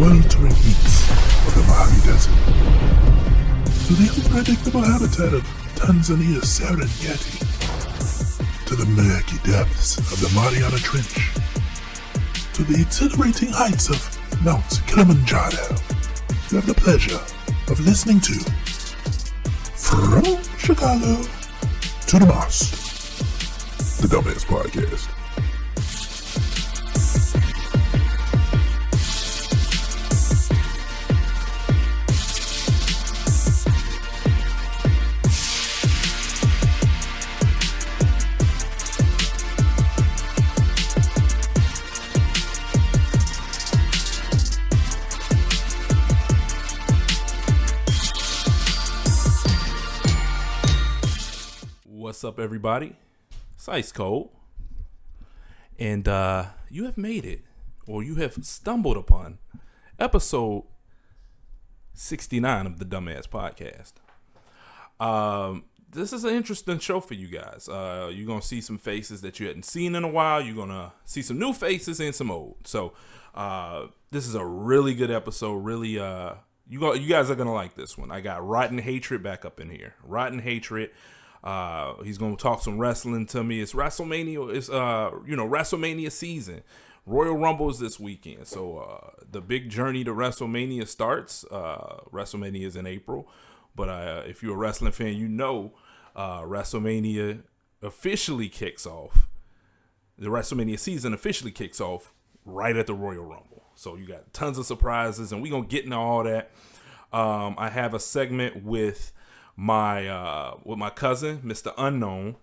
sweltering heats of the Mojave Desert, to the unpredictable habitat of Tanzania's Serengeti, to the murky depths of the Mariana Trench, to the exhilarating heights of Mount Kilimanjaro, you have the pleasure of listening to From Chicago to Dummast, the Dummast Podcast. What's up, everybody? It's Icekold, and you have made it, or you have stumbled upon episode 69 of the Dummast Podcast. This is an interesting show for you guys. You're gonna see some faces that you hadn't seen in a while. You're gonna see some new faces and some old. So this is a really good episode. Really, you guys are gonna like this one. I got Rotten Hatred back up in here. Rotten Hatred. He's gonna talk some wrestling to me. It's WrestleMania. It's WrestleMania season. Royal Rumble is this weekend, so the big journey to WrestleMania starts. WrestleMania is in April, but if you're a wrestling fan, you know WrestleMania officially kicks off. The WrestleMania season officially kicks off right at the Royal Rumble. So you got tons of surprises, and we're gonna get into all that. I have a segment with my cousin, Mr. Unknown,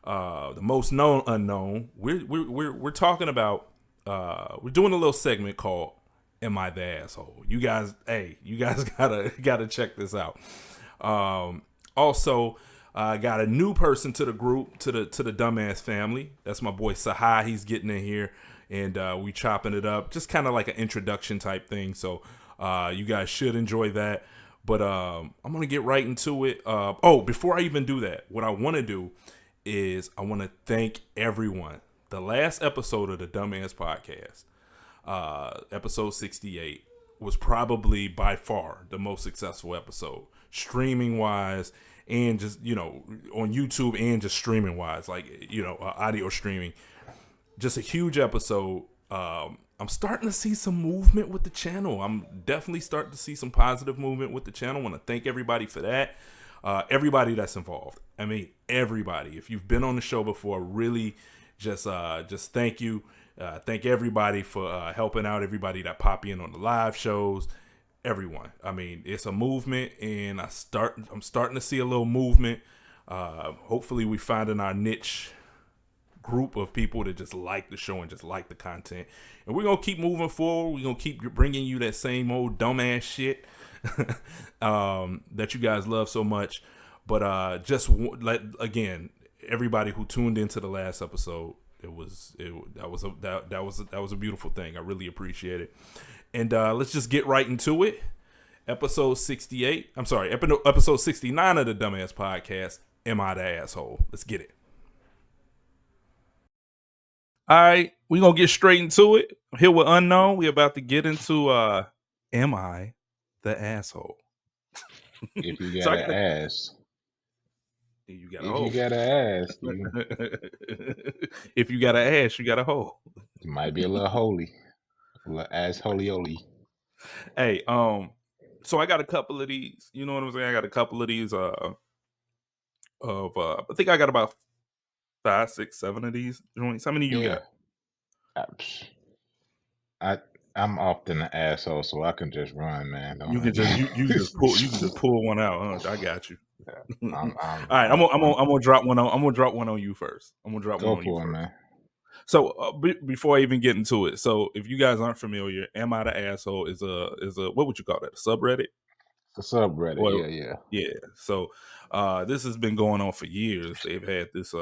the most known unknown. We're talking about we're doing a little segment called "Am I the Asshole?" You guys gotta check this out. Also, I got a new person to the group, to the Dumbass family. That's my boy Tshey. He's getting in here, and we chopping it up, just kind of like an introduction type thing. So you guys should enjoy that. But I'm going to get right into it. Before I even do that, what I want to do is I want to thank everyone. The last episode of the Dummast Podcast, episode 68, was probably by far the most successful episode, streaming-wise, and just, on YouTube and just streaming-wise, audio streaming. Just a huge episode. I'm starting to see some movement with the channel. I'm definitely starting to see some positive movement with the channel. I want to thank everybody for that. Everybody that's involved. I mean, everybody. If you've been on the show before, really just thank you. Thank everybody for helping out, everybody that pop in on the live shows, everyone. I mean, it's a movement, and I'm starting to see a little movement. Hopefully we finding our niche group of people that just like the show and just like the content, and we're gonna keep moving forward. We're gonna keep bringing you that same old dumbass shit that you guys love so much. But again, everybody who tuned into the last episode, that was a beautiful thing. I really appreciate it. And let's just get right into it. Episode 69 of the Dummast Podcast. Am I the Asshole? Let's get it. All right, we're going to get straight into it. Here with Unknown. We're about to get into Am I the Asshole? If you got to ask. You got to ask. If you got to ask, you got to hold. You might be a little holy. A little ass-holy-oly. Hey, so I got a couple of these. You know what I'm saying? I got a couple of these I think I got about 5, 6, 7 of these joints. How many you got? I'm often an asshole, so I can just run, man. You can just pull one out. Huh? I got you. All right, I'm gonna drop one on. I'm gonna drop one on you first. Man. So before I even get into it, so if you guys aren't familiar, "Am I the Asshole?" is a what would you call that? A subreddit? A subreddit, yeah. So this has been going on for years. They've had this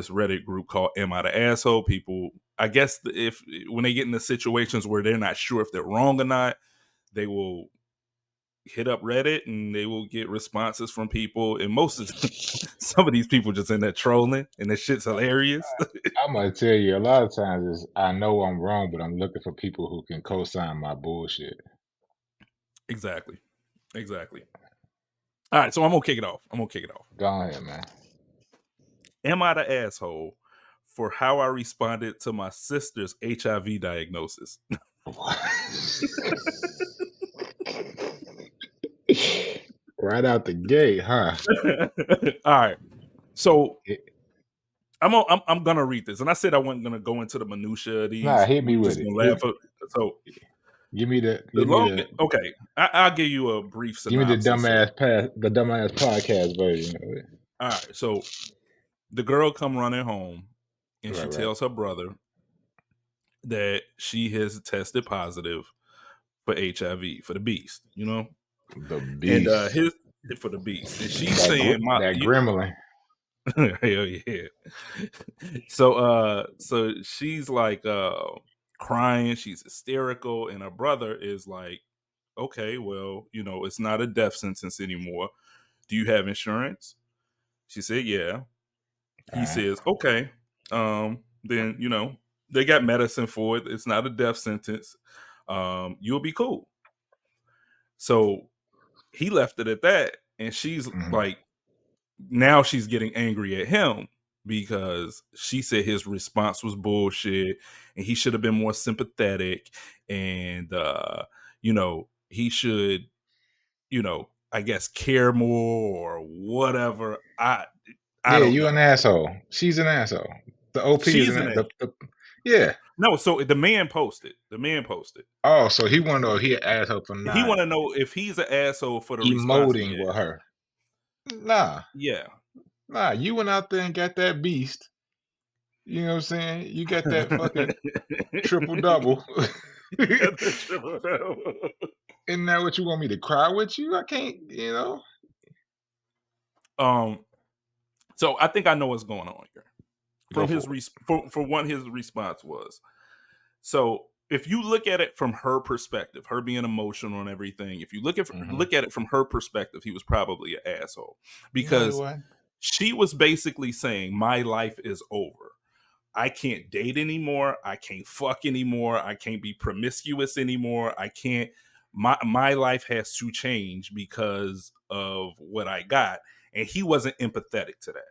Reddit group called "Am I the Asshole?" People, I guess, when they get into situations where they're not sure if they're wrong or not, they will hit up Reddit and they will get responses from people. And most of some of these people just in there trolling, and that shit's hilarious. I'm gonna tell you, a lot of times is I know I'm wrong, but I'm looking for people who can co-sign my bullshit. Exactly. All right, so I'm gonna kick it off. Go ahead, man. Am I the asshole for how I responded to my sister's HIV diagnosis? Right out the gate, huh? All right, so I'm gonna read this, and I said I wasn't gonna go into the minutia of these. Nah, hit me We're with just it. gonna laugh. So Give me the okay, I'll give you a brief synopsis. the dumbass podcast version of it. All right, so the girl come running home, and she Right. tells her brother that she has tested positive for HIV, for the beast, you know? The beast. And for the beast. And she's saying gremlin. Hell yeah. So she's like crying, she's hysterical, and her brother is like, okay, well, you know, it's not a death sentence anymore. Do you have insurance? She said, yeah. He says, okay. Then, you know, they got medicine for it. It's not a death sentence. You'll be cool. So he left it at that. And she's like, now she's getting angry at him because she said his response was bullshit and he should have been more sympathetic. And, you know, he should, you know, I guess care more or whatever. I don't know. An asshole. She's an asshole. The OP She's is an asshole. Yeah. No, so the man posted. Oh, so he want to know if he an asshole for not. He want to know if he's an asshole for the emoting with her. Nah. Yeah. Nah, you went out there and got that beast. You know what I'm saying? You got that fucking triple double. And now what you want me to cry with you? I can't, you know. So I think I know what's going on here. From his for what his response was. So if you look at it from her perspective, her being emotional and everything, if you look at it from her perspective, he was probably an asshole because she was basically saying, "My life is over. I can't date anymore. I can't fuck anymore. I can't be promiscuous anymore. I can't. My life has to change because of what I got." And he wasn't empathetic to that.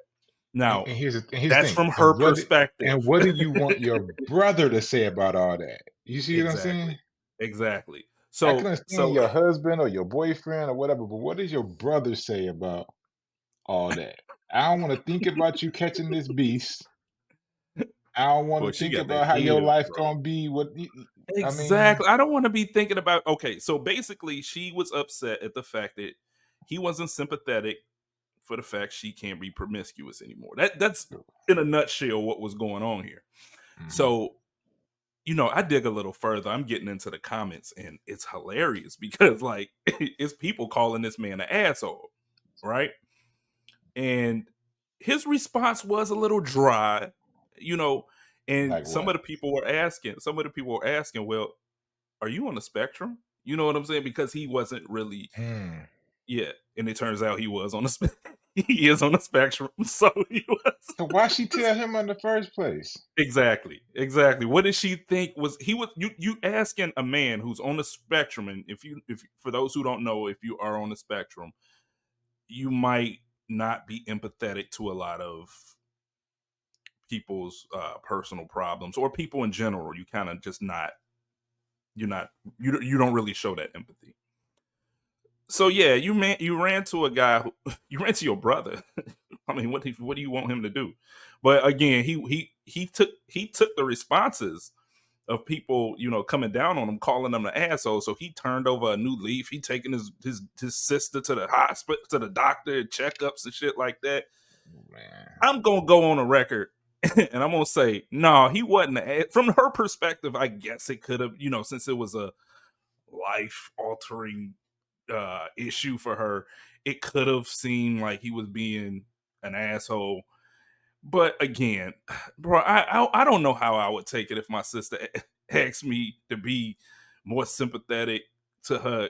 Now, here's that's from her perspective. And what do you want your brother to say about all that? You see what I'm saying? Exactly. So I can understand your husband or your boyfriend or whatever, but what does your brother say about all that? I don't want to think about you catching this beast. I don't want to think about how your life gonna be. Exactly. I don't want to be thinking about. Okay, so basically, she was upset at the fact that he wasn't sympathetic for the fact she can't be promiscuous anymore. That's in a nutshell what was going on here. So, you know, I dig a little further. I'm getting into the comments, and it's hilarious because, like, it's people calling this man an asshole, right? And his response was a little dry, you know. And like some of the people were asking, well, are you on the spectrum? You know what I'm saying? Because he wasn't really, yeah. And it turns out he was on the spectrum. He is on the spectrum, so he was. So why she tell him in the first place? Exactly. What did she think was he was? You asking a man who's on the spectrum, and if for those who don't know, if you are on the spectrum, you might not be empathetic to a lot of people's personal problems or people in general. You kind of just not. You don't really show that empathy. So yeah, you ran to a guy you ran to your brother. I mean, what do you want him to do? But again, he took the responses of people, you know, coming down on him, calling them an asshole. So he turned over a new leaf. He taking his sister to the hospital, to the doctor, checkups and shit like that. Man. I'm gonna go on a record and I'm gonna say, no, he wasn't. From her perspective, I guess it could have, you know, since it was a life altering issue for her, it could have seemed like he was being an asshole. But again, bro, I don't know how I would take it if my sister asked me to be more sympathetic to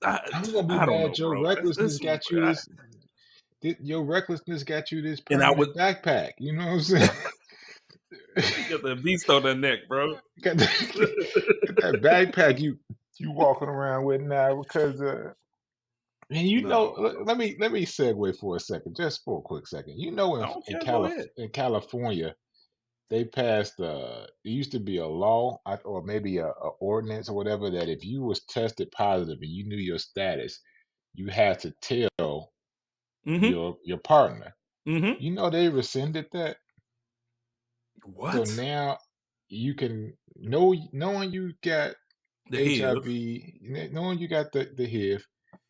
I'm gonna be I don't mad. know, Your bro. recklessness got you this. Your recklessness got you this And I would permanent backpack. You know what I'm saying? you got the beast on the neck, bro. Got that backpack you walking around with now because and No, bro. let me segue for a second, just for a quick second. I don't care. Go ahead. In California, they passed it used to be a law or maybe a ordinance or whatever that if you was tested positive and you knew your status, you had to tell Mm-hmm. your partner. Mm-hmm. They rescinded that. So What? now you can knowing you got The HIV. HIV, knowing you got the HIV,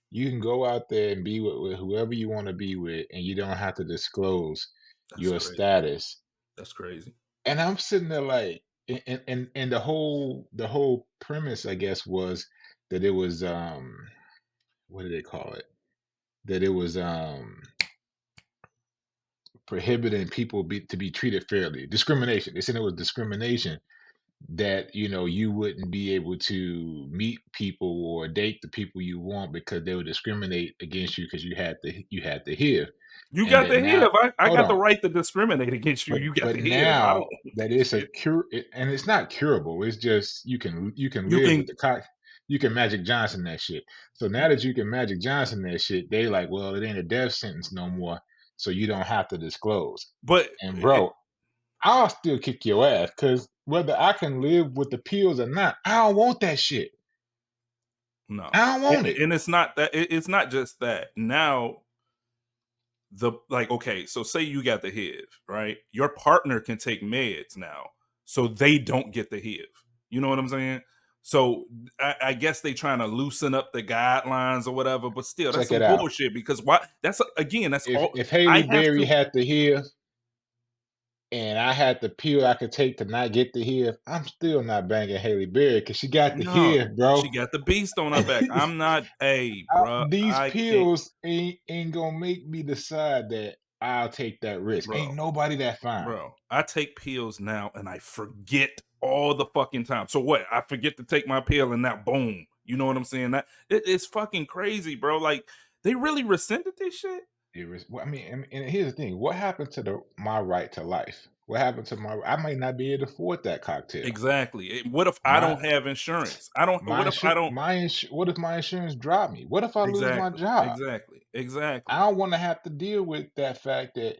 you can go out there and be with whoever you want to be with, and you don't have to disclose That's your crazy. status. That's crazy. And I'm sitting there like, and the whole premise, I guess, was that it was what do they call it? That it was prohibiting people to be treated fairly. Discrimination. They said it was discrimination that you wouldn't be able to meet people or date the people you want because they would discriminate against you because you had the HIV, You and got that the now HIV. I hold got the on, right to discriminate against you. You got but the HIV. I don't now want that that it's a shit. cure and it's not curable. It's just you can You live with can, the cock. You can Magic Johnson that shit. So now that you can Magic Johnson that shit, they like, well, it ain't a death sentence no more, so you don't have to disclose. but And bro, I'll still kick your ass because whether I can live with the pills or not, I don't want that shit. no. I don't want it. And it's not that. It's not just that. Now, okay, so say you got the HIV, right? Your partner can take meds now, so they don't get the HIV. You know what I'm saying? So I guess they trying to loosen up the guidelines or whatever, but still, that's Check some it out. bullshit because why? That's again, that's all. If Haley I have Berry to. had the HIV and I had the pill I could take to not get the HIV, I'm still not banging Haley Berry because she got the No, HIV, bro. she got the beast on her back. I'm not a bruh. These I can't, pills ain't gonna make me decide that I'll take that risk. Ain't bro. nobody that fine. Bro, I take pills now and I forget all the fucking time. So what? I forget to take my pill and now boom. You know what I'm saying? It's fucking crazy, bro. Like they really rescinded this shit. Well, I mean, and here's the thing: what happened to my right to life? What happened to my? I might not be able to afford that cocktail. Exactly. What if I My don't have insurance? I don't. What if I don't? what if my insurance drop me? What if I lose my Exactly. job? Exactly. I Exactly. don't want to have to deal with that fact that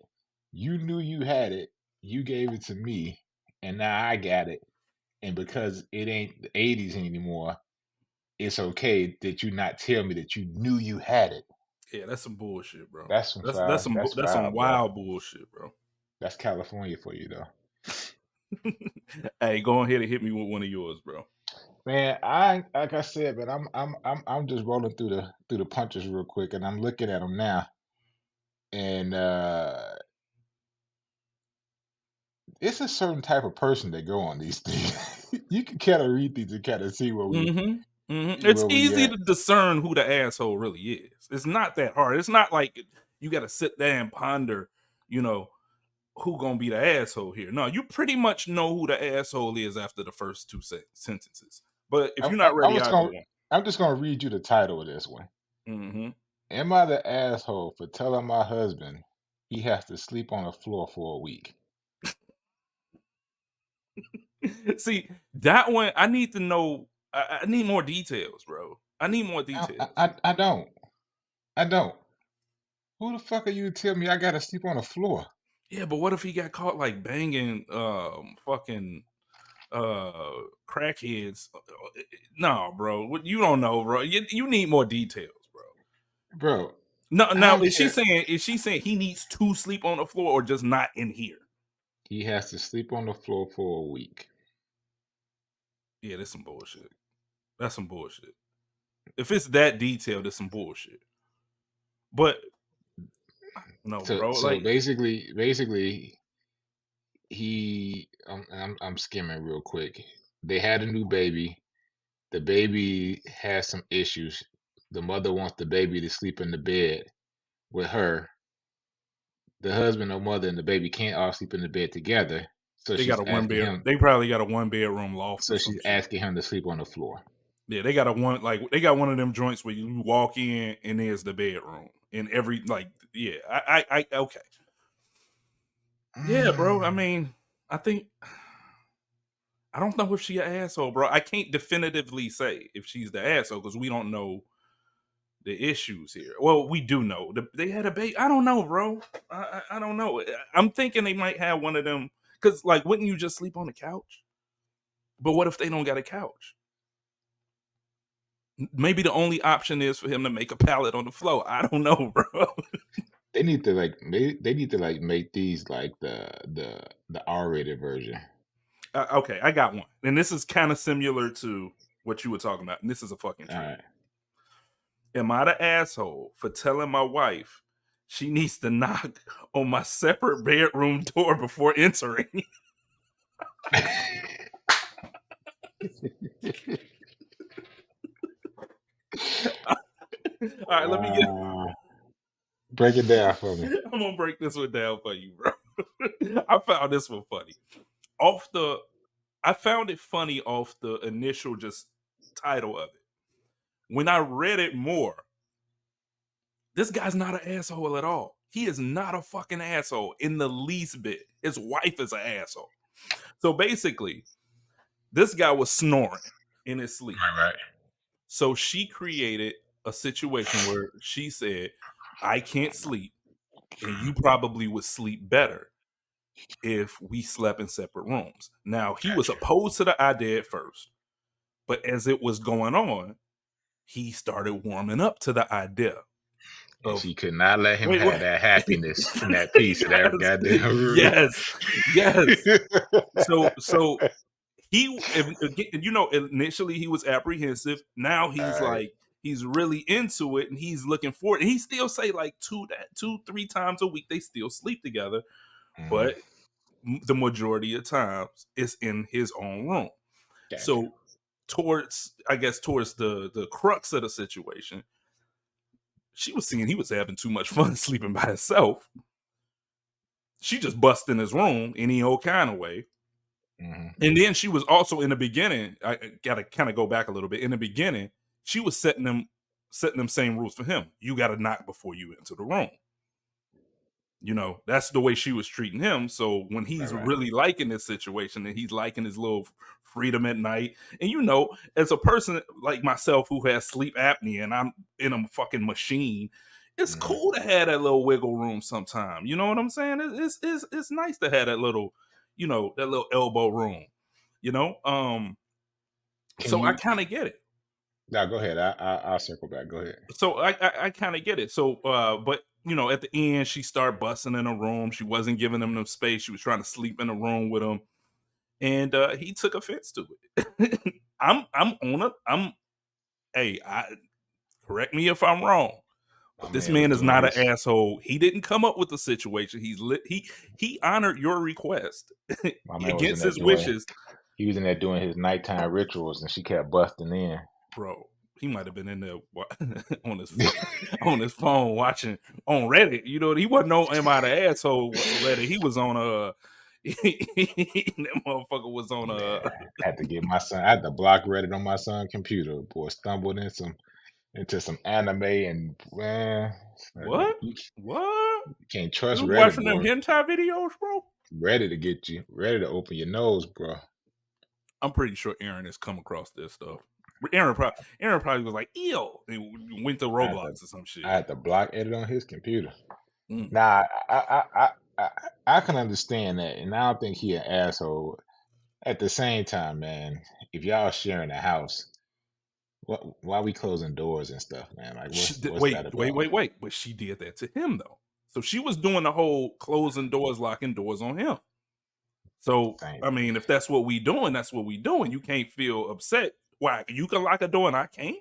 you knew you had it, you gave it to me, and now I got it. And because it ain't the 80s anymore, it's okay that you not tell me that you knew you had it. Yeah, that's some bullshit, bro. That's some foul. That's That's some foul, bro. wild bullshit, bro. That's California for you, though. Hey, go ahead and hit me with one of yours, bro. Man, like I said, but I'm just rolling through the punches real quick, and I'm looking at them now, and it's a certain type of person that go on these things. You can kind of read these and kind of see It's where we easy at. to discern who the asshole really is. It's not that hard. It's not like you got to sit there and ponder, you know, who gonna be the asshole here. No, you pretty much know who the asshole is after the first two sentences. But if you're not ready, I'll go on. I'm just gonna read you the title of this one. Mm-hmm. Am I the asshole for telling my husband he has to sleep on the floor for a week? See, that one, I need to know. I need more details, bro. I need more details. I don't. I don't. Who the fuck are you to tell me I gotta sleep on the floor? Yeah, but what if he got caught like banging fucking crackheads? No, bro. You don't know, bro. You need more details, bro. Bro, No, I now don't care. is she saying he needs to sleep on the floor or just not in here? He has to sleep on the floor for a week. Yeah, that's some bullshit. That's some bullshit. If it's that detailed, it's some bullshit. But no, bro. So Like basically, I'm skimming real quick. They had a new baby. The baby has some issues. The mother wants the baby to sleep in the bed with her. The husband or mother and the baby can't all sleep in the bed together. So they got she's a one asking bed. him. They probably got a 1 bedroom loft or So some she's shit. asking him to sleep on the floor. Yeah, they got one of them joints where you walk in and there's the bedroom and okay. Yeah, bro. I mean, I think I don't know if she an asshole, bro. I can't definitively say if she's the asshole because we don't know the issues here. Well, we do know they had a baby. I don't know, bro. I don't know. I'm thinking they might have one of them because, like, wouldn't you just sleep on the couch? But what if they don't got a couch? Maybe the only option is for him to make a pallet on the floor. I don't know, bro. They need to make these like the R-rated version. Okay, I got one, and this is kind of similar to what you were talking about. And this is a fucking All treat. right. Am I the asshole for telling my wife she needs to knock on my separate bedroom door before entering? All right, let me get. Break it down for me. I'm gonna break this one down for you, bro. I found this one funny. I found it funny off the initial just title of it. When I read it more, this guy's not an asshole at all. He is not a fucking asshole in the least bit. His wife is an asshole. So basically, this guy was snoring in his sleep. Right. So she created a situation where she said, I can't sleep, and you probably would sleep better if we slept in separate rooms. Now, he was opposed to the idea at first, but as it was going on, he started warming up to the idea. And she could not let him have that happiness and that peace of yes, that goddamn room. Yes. So he, initially he was apprehensive. Now he's he's really into it and he's looking forward. And he still say like 2-3 times a week they still sleep together, but the majority of times it's in his own room. Gotcha. So towards the crux of the situation, she was seeing he was having too much fun sleeping by himself. She just bust in his room any old kind of way. And then she was also in the beginning, I gotta kind of go back a little bit. In the beginning, she was setting them same rules for him. You gotta knock before you enter the room. You know, that's the way she was treating him. So when he's really liking this situation and he's liking his little freedom at night, and as a person like myself who has sleep apnea and I'm in a fucking machine, it's cool to have that little wiggle room sometime. You know what I'm saying? It's nice to have that little, that little elbow room. So I kind of get it. No, go ahead. I'll circle back. Go ahead. So I kind of get it. So, but at the end, she started busting in a room. She wasn't giving him no space. She was trying to sleep in a room with him, and he took offense to it. Correct me if I'm wrong, but this man is not an asshole. He didn't come up with the situation. He honored your request against his wishes. He was in there doing his nighttime rituals, and she kept busting in. Bro, he might have been in there on his phone watching on Reddit. He wasn't no "Am I the asshole" Reddit. He was on that motherfucker was on I had to get my son. I had to block Reddit on my son's computer. Boy, stumbled into some anime and man. What? You can't trust you Reddit. Watching them hentai videos, bro. Ready to get you. Ready to open your nose, bro. I'm pretty sure Aaron has come across this stuff. Aaron probably was like, ew, and went to Roblox or some shit. I had to block edit on his computer. Nah, I can understand that, and I don't think he an asshole. At the same time, man, if y'all sharing a house, why we closing doors and stuff, man? Like, wait. But she did that to him though. So she was doing the whole closing doors, locking doors on him. So I mean, if that's what we doing, that's what we doing. You can't feel upset. Why? You can lock a door and I can't?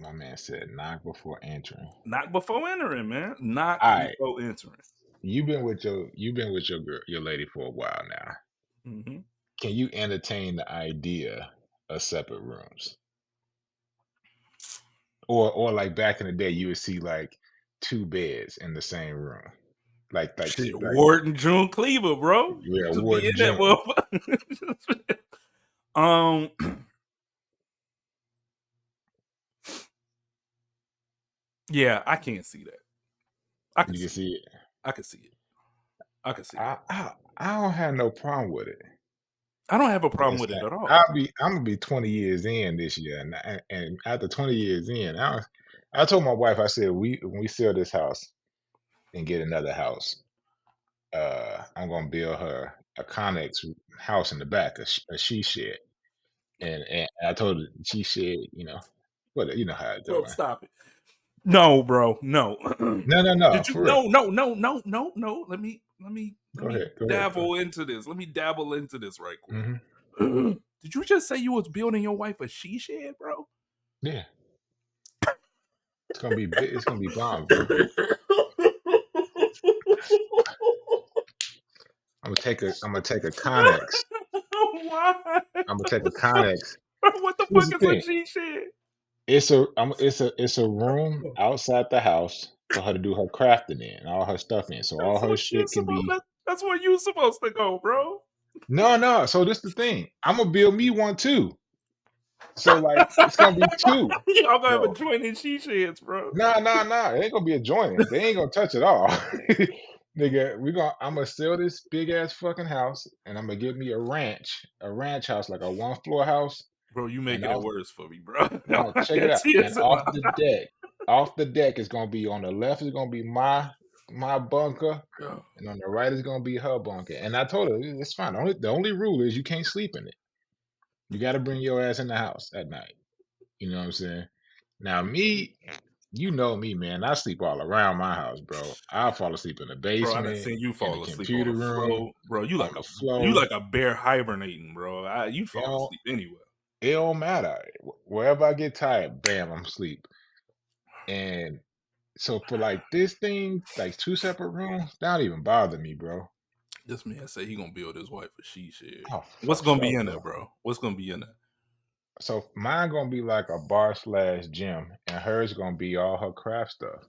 My man said knock before entering. Knock before entering, man. Knock before entering. You've been with your lady for a while now. Mm-hmm. Can you entertain the idea of separate rooms? Or like back in the day, you would see like 2 beds in the same room. Like shit, Ward and June Cleaver, bro. Yeah, Ward and June. Yeah, I can't see that. I can You can see see it. it. I can see it. I can see it. I don't have no problem with it. I don't have a problem with it Listen, at all. I'm gonna be 20 years in this year, and after 20 years in, I told my wife, I said, when we sell this house and get another house, I'm gonna build her a Connex house in the back, a she shed, and I told her she shed, what you know how it go, Bro, man. stop it. No, bro. No. No, Did you for real. no. Let Go me ahead, go ahead. dabble into this. Let me dabble into this right quick. Hmm. Did you just say you was building your wife a she shed, bro? Yeah, it's gonna be big. It's gonna be bomb, bro. I'm gonna take a Connex. Why? I'm gonna take a Connex. What the Here's fuck the is a thing. she shed? It's a room outside the house for her to do her crafting in and all her stuff in. So all That's her what you shit can supposed. be That's where you supposed to go, bro. no. So this the thing. I'm gonna build me one too. So like it's gonna be two, Y'all gonna have a bro. joint in she sheds, bro. Nah. It ain't gonna be a joint. They ain't gonna touch it all. Nigga, I'm gonna sell this big ass fucking house and I'm gonna get me a ranch house, like a 1 floor house. Bro, you And making it off worse for me, bro. no, I check it got out. And tears in my eyes. off the deck is gonna be on the left is gonna be my bunker. Bro. And on the right is gonna be her bunker. And I told her it's fine. The only rule is you can't sleep in it. You got to bring your ass in the house at night. You know what I'm saying? Now me, you know me, man. I sleep all around my house, bro. I'll fall asleep in the Bro, I done basement, seen you in the fall asleep on computer the room, floor. Bro, you on like the you floor. like a bear hibernating, bro. You You fall know, asleep anywhere. it don't matter. Wherever I get tired, bam, I'm asleep. And so for like this thing, like 2 separate rooms, that don't even bother me, bro. This man say he gonna build his wife a she shed. Oh, What's for gonna be sure, in there, bro. bro? What's gonna be in there? So mine gonna be like a bar/gym, and hers gonna be all her craft stuff,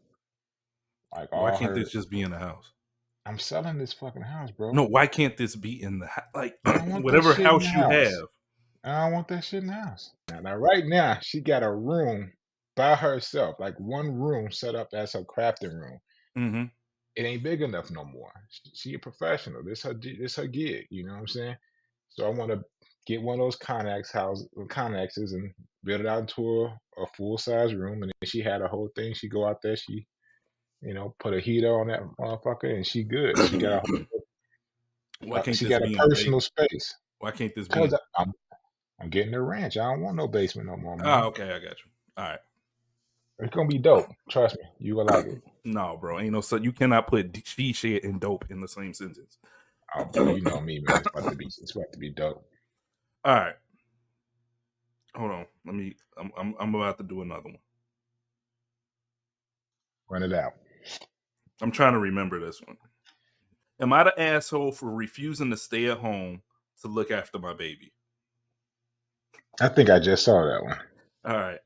like Why all can't her. this just be in the house? I'm selling this fucking house, bro. No, why can't this be in the like I don't want that whatever shit in house the you house. have? I don't want that shit in the house. Now, right now, she got a room by herself, like one room set up as her crafting room. Mm-hmm. It ain't big enough no more. She a professional. This her gig. You know what I'm saying? So I want to get one of those Connexes and build it out into a full size room. And then she had a whole thing. She go out there. She put a heater on that motherfucker, and she good. Why can't She this got a be in the personal basement? space. Why can't this be Cause in? I'm getting a ranch. I don't want no basement no more, Oh, man. okay, I got you. All right. It's gonna be dope. Trust me, you will like it. No, bro, ain't no so you cannot put she shed and dope in the same sentence. Oh, bro, you know me, man. It's about to be dope. All right, hold on. Let me. I'm about to do another one. Run it out. I'm trying to remember this one. Am I the asshole for refusing to stay at home to look after my baby? I think I just saw that one. All right.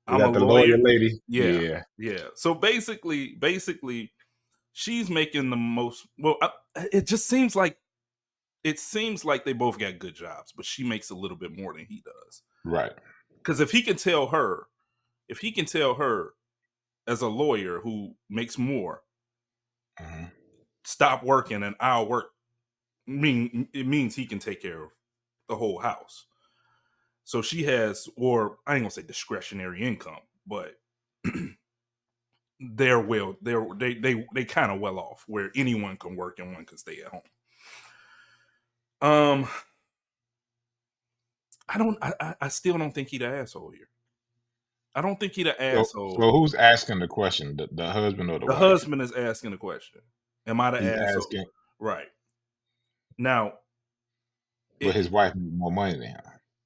Is I'm a that the lawyer lawyer. lady? Yeah. Yeah. Yeah. So basically, she's making the most. Well, it just seems like they both got good jobs, but she makes a little bit more than he does. Right. Because if he can tell her as a lawyer who makes more, Mhm. stop working and I'll work. It means he can take care of the whole house. So she has, or I ain't gonna say discretionary income, but they kind of well off where anyone can work and one can stay at home. I still don't think he the asshole here. I don't think he the So asshole. who's asking the question? The husband or the The wife? husband is asking the question. Am I the He's asshole? asking, Right. Now, but his wife needs more money than him.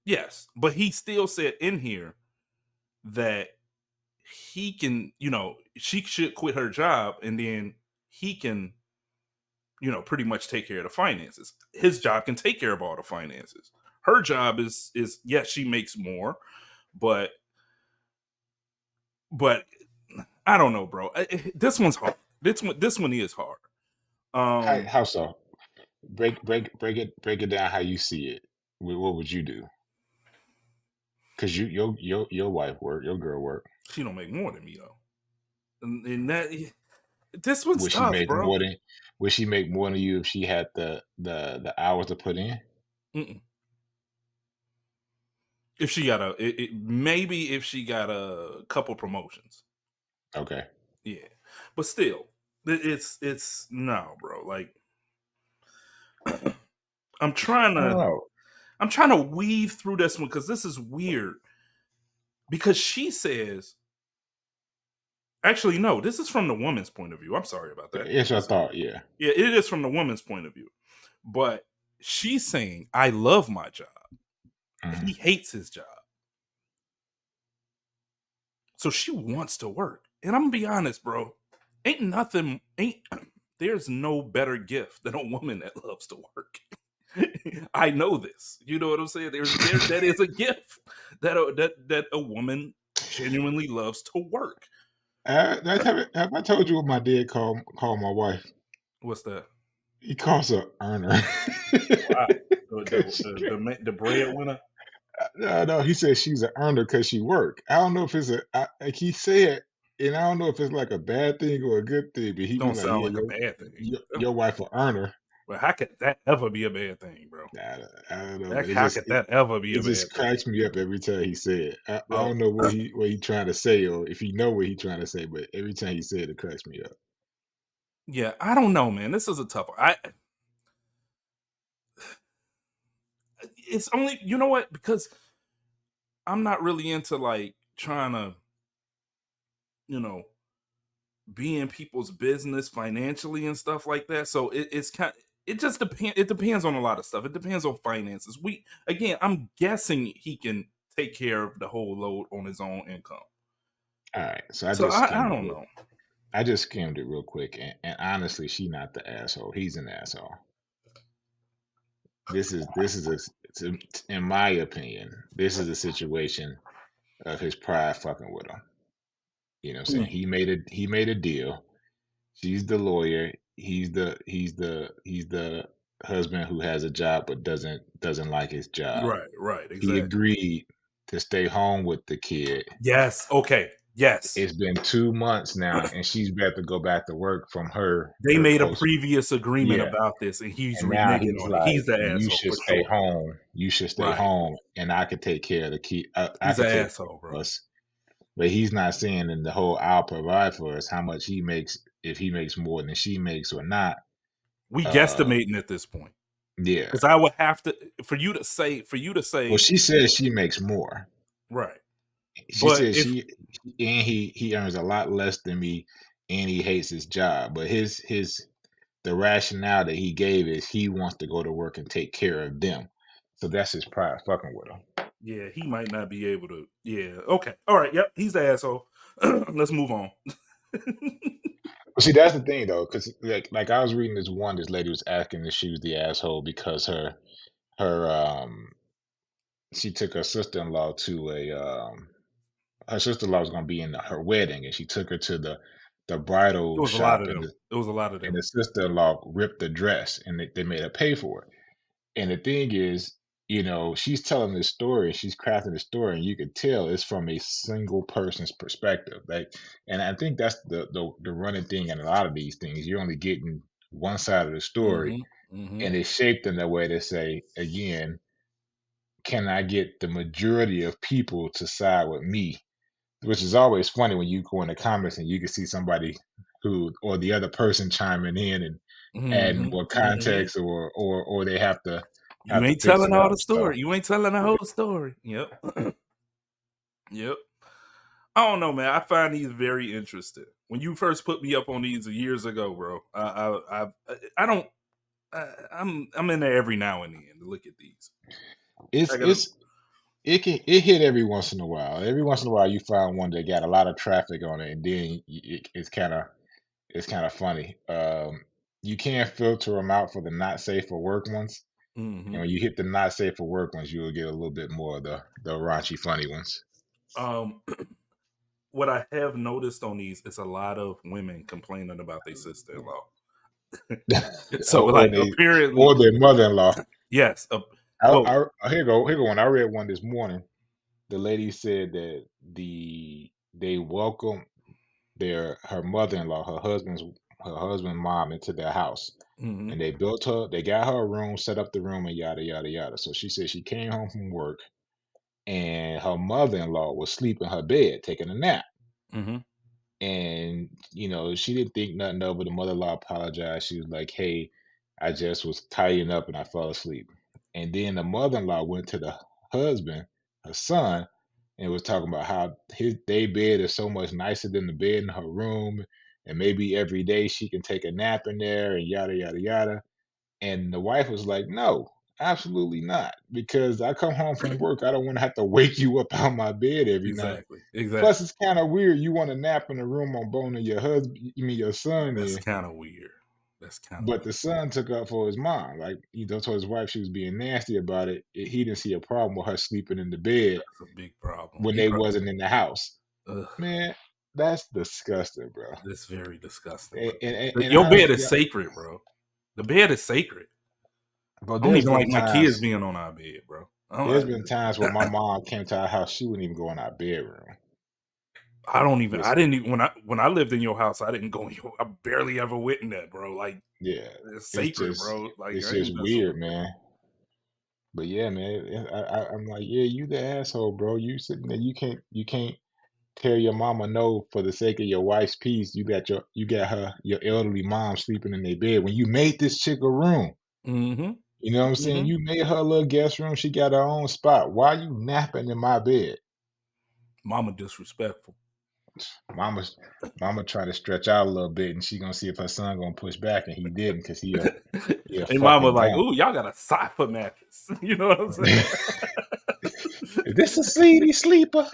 yes, but he still said in here that he can, she should quit her job and then he can, pretty much take care of the finances. His job can take care of all the finances. Her job is yes, she makes more, but I don't know, bro. This one's hard. This one is hard. How so? Break it down how you see it. What would you do? Because your wife work, your girl work. She don't make more than me though. and that this one's Would she tough, make bro. more than would she make more than you if she had the hours to put in? Mm-mm. If she got maybe if she got a couple promotions, Okay. yeah, but still, it's no, bro. Like I'm trying I don't to know. weave through this one because this is weird. Because she says, actually, no, this is from the woman's point of view. I'm sorry about that. Yes, I thought, yeah. Yeah, it is from the woman's point of view. But she's saying, I love my job. Mhm. He hates his job. So she wants to work. And I'm gonna be honest, bro. There's no better gift than a woman that loves to work. I know this. You know what I'm saying? That is a gift that a woman genuinely loves to work. Have I told you what my dad called my wife? What's that? He calls her earner. Wow. Cause The breadwinner. no, he said she's an earner because she worked. I don't know if it's like he said, and I don't know if it's like a bad thing or a good thing, but he be Don't like, sound yeah, like a bad thing. your wife an earner. Well, how could that ever be a bad thing, bro? I don't know, but How could that ever be it a just bad thing, cracks me up every time he said it. I bro? don't know what he trying to say or if he know what he trying to say, but every time he said it cracks me up. Yeah, I don't know, man. This is a tough one. It's only, you know what? Because I'm not really into like trying to, you know, be in people's business financially and stuff like that. So it's kind. It just depends. It depends on a lot of stuff. It depends on finances. I'm guessing he can take care of the whole load on his own income. All right, so I So just I skimmed it don't know. I just skimmed it real quick, and honestly, she not the asshole. He's an asshole. In my opinion, this is a situation of his pride fucking with him. You know what I'm saying? Mm. He made a deal. She's the lawyer. He's the husband who has a job but doesn't like his job. Right, He exactly. agreed to stay home with the kid. Yes. Okay. Yes. It's been 2 months now, and she's about to go back to work from her They her made a post. previous agreement Yeah, about this, and he's and now reneging he's on it. He's like, the "You asshole should for stay sure. home. You should stay Right. home, and I could take care of the kid. I He's an could take asshole, care bro. of us." But he's not saying in the whole "I'll provide for us" how much he makes, if he makes more than she makes or not. We Uh, guesstimating at this point yeah. because I would have to for you to Well, say she says she makes more. right. She But says if he earns a lot less than me, and he hates his job. But the rationale that he gave is he wants to go to work and take care of them. So that's his pride fucking with him. yeah, he might not be able to. Yeah. Okay. All right. Yep. He's the asshole. Let's move on. Well, see, that's the thing though, because like I was reading this lady was asking if she was the asshole because her she took her sister in law to a her sister in law was gonna be in her wedding, and she took her to the It bridal was a lot shop, of and them. It was a lot of them. the sister in law ripped the dress, and they made her pay for it. And the thing is, she's telling this story, she's crafting the story, and you could tell it's from a single person's perspective. Like, and I think that's the running thing in a lot of these things. You're only getting one side of the story, Mm-hmm. Mm-hmm. and it's shaped in a way to say, again, can I get the majority of people to side with me? Which is always funny when you go in the comments and you can see somebody who or the other person chiming in and adding Mm-hmm. more Mm-hmm. context, or they have to You ain't fix telling it all up. the So story. You ain't telling the whole story. Yep. Yep. I don't know, man. I find these very interesting. When you first put me up on these years ago, bro, I don't. I'm in there every now and then to look at these. it's I gotta. it's it hit every once in a while. Every once in a while, you find one that got a lot of traffic on it, and then it's kind of funny. You can't filter them out for the not safe for work ones, Mm-hmm. and when you hit the not safe for work ones, you will get a little bit more of the raunchy funny ones. Um, what I have noticed on these is a lot of women complaining about their sister-in-law. So, or like, they apparently, or their mother-in-law. yes. I, Well, here go one. I read one this morning. The lady said that they welcome her mother-in-law, her husband's mom into their house. Mm-hmm. And they got her a room, set up the room, and yada yada yada. So she said she came home from work and her mother-in-law was asleep in her bed taking a nap. Mm-hmm. And she didn't think nothing of it. The mother-in-law apologized. She was like, "Hey, I just was tidying up and I fell asleep." And then the mother-in-law went to the husband, her son, and was talking about how their bed is so much nicer than the bed in her room, and maybe every day she can take a nap in there, and yada yada yada. And the wife was like, "No, absolutely not, because I come home from work, I don't want to have to wake you up out my bed every night. Exactly. Plus, it's kind of weird. You want to nap in the room on bone of your husband, your son That's in." kind of weird. But the son took up for his mom. Like, told his wife she was being nasty about it. He didn't see a problem with her sleeping in the bed That's a big problem. when they wasn't in the house. Ugh, Man, that's disgusting, bro. that's very disgusting, And, bro. and, and Your bed honestly, is sacred, bro. The bed is sacred. but I don't even like my kids being on our bed, bro. there's been times where my mom came to our house, she wouldn't even go in our bedroom. I didn't even when I lived in your house, I didn't go in I barely ever went in that, bro. Like, Yeah, it's sacred, bro. Like, it's I ain't just messing weird, with that. man. But yeah, man, I'm like, yeah, you the asshole, bro. You sitting there, you can't tell your mama no for the sake of your wife's peace. You got your elderly mom sleeping in their bed when you made this chick a room. Mm-hmm. You know what I'm saying? Mm-hmm. You made her a little guest room. She got her own spot. Why you napping in my bed? Mama disrespectful. Mama tried to stretch out a little bit, and she gonna see if her son gonna push back, and he didn't, because he a And mama fucking like, bum. ooh, y'all got a sofa mattress. You know what I'm saying? Is this a seedy sleeper?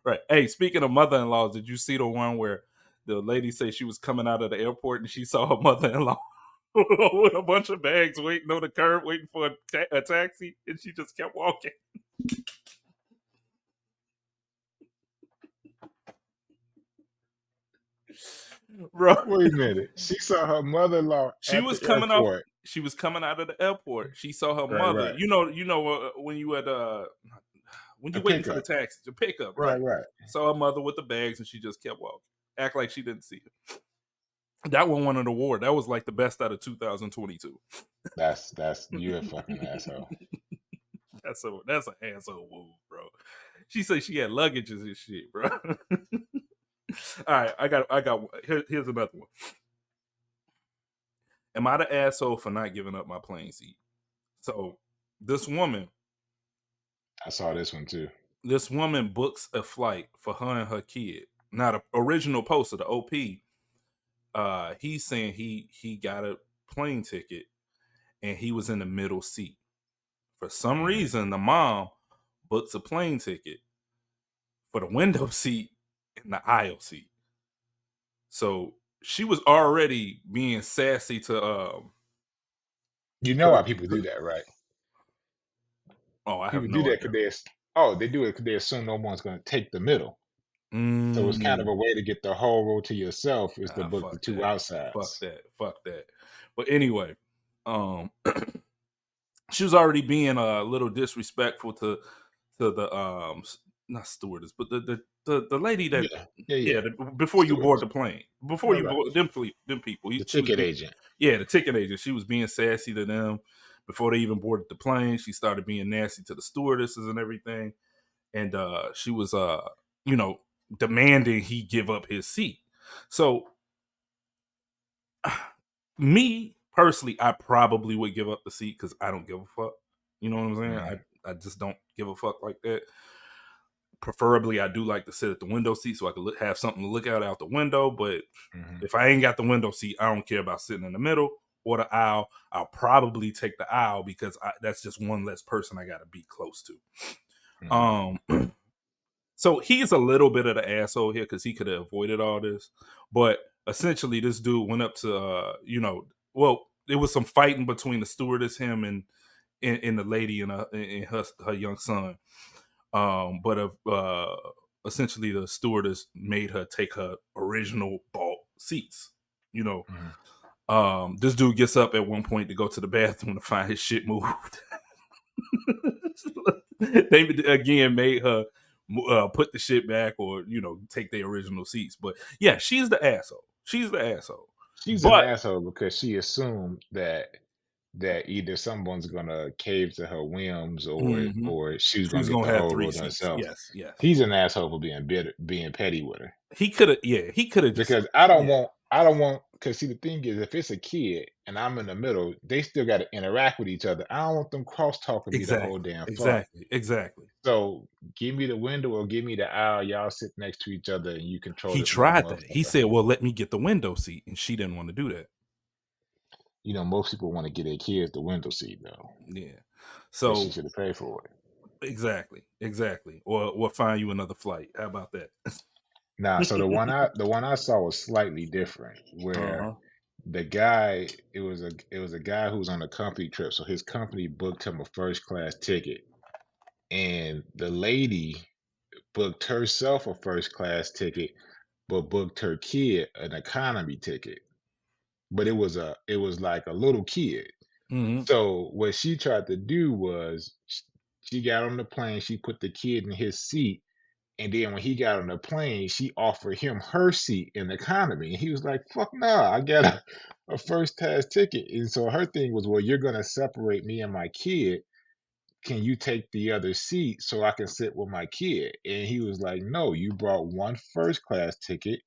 Right. Hey, speaking of mother-in-laws, did you see the one where the lady said she was coming out of the airport and she saw her mother-in-law with a bunch of bags waiting on the curb, waiting for a taxi, and she just kept walking? Bro, Wait a minute. She saw her mother-in-law she at was the coming off. airport. She was coming out of the airport. She saw her Right, mother. right. You know when you at when you A waiting for the pickup. taxi, the pickup, Right, right? right. Saw her mother with the bags, and she just kept walking, act like she didn't see it. That won an award. That was like the best out of 2022. That's you're a fucking asshole. That's an asshole move, bro. She said she had luggages and shit, bro. All right, I got. Here's another one. Am I the asshole for not giving up my plane seat? So this woman I saw this one too. This woman books a flight for her and her kid. Now the original poster, the OP, he's saying he got a plane ticket and he was in the middle seat. For some reason, the mom books a plane ticket for the window seat and the aisle seat. So she was already being sassy to You know why people do that, right? oh, I have People do no that idea. because they do it because they assume no one's going to take the middle. So it's kind of a way to get the whole row to yourself, is to book the two outsides. Fuck that. But anyway, she was already being a little disrespectful to the not stewardess, but the lady that before you board the plane, before you board them people, the ticket agent. Yeah, the ticket agent. She was being sassy to them before they even boarded the plane. She started being nasty to the stewardesses and everything, and she was demanding he give up his seat. So me personally, I probably would give up the seat because I don't give a fuck. You know what I'm saying? Mm-hmm. I just don't give a fuck like that. Preferably, I do like to sit at the window seat so I could have something to look out the window. But if I ain't got the window seat, I don't care about sitting in the middle or the aisle. I'll probably take the aisle because that's just one less person I got to be close to. So he's a little bit of the asshole here because he could have avoided all this. But essentially, this dude went up to, there was some fighting between the stewardess, him, and the lady and her young son. But essentially, the stewardess made her take her original bought seats. This dude gets up at one point to go to the bathroom to find his shit moved. They again made her put the shit back or take their original seats. But yeah, she's the asshole. She's an But asshole because she assumed that either someone's gonna cave to her whims mhm, or she's she gonna was get the gonna have whole three road to seats. herself. Yes, yes. He's an asshole for being bitter, being petty with her. He could have just Because I don't want because see the thing is if it's a kid and I'm in the middle, they still got to interact with each other. I don't want them cross talking me the whole exactly, damn flight. exactly. So give me the window or give me the aisle. Y'all sit next to each other and you control He this little tried that. He motherfucker. said, "Well, let me get the window seat," and she didn't want to do that. You know, most people want to get their kids the window seat though. Yeah. But she So should have paid for it. exactly. Or we'll find you another flight. How about that? Nah, so the one I saw was slightly different where Uh-huh. the guy it was a guy who was on a company trip, so his company booked him a first class ticket. And the lady booked herself a first class ticket, but booked her kid an economy ticket. But it was like a little kid. Mm-hmm. So what she tried to do was she got on the plane, she put the kid in his seat, and then when he got on the plane, she offered him her seat in economy. And he was like, fuck nah, I got a first class ticket. And so her thing was, well, you're gonna separate me and my kid. Can you take the other seat so I can sit with my kid? And he was like, no, you brought one first class ticket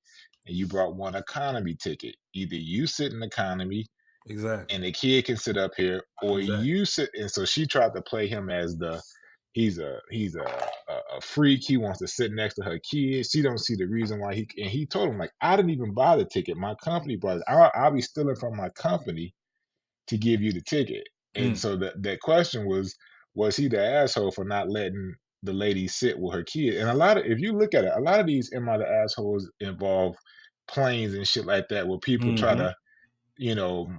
and you brought one economy ticket. Either you sit in economy Exactly. and the kid can sit up here, or Exactly. you sit. And so she tried to play him as he's a freak. He wants to sit next to her kid. She don't see the reason why he told him like, I didn't even buy the ticket. My company bought it. I'll be stealing from my company to give you the ticket. And so that question was he the asshole for not letting the lady sit with her kid? And if you look at it, a lot of these am I the assholes involve planes and shit like that where people try Mm-hmm. to, you know,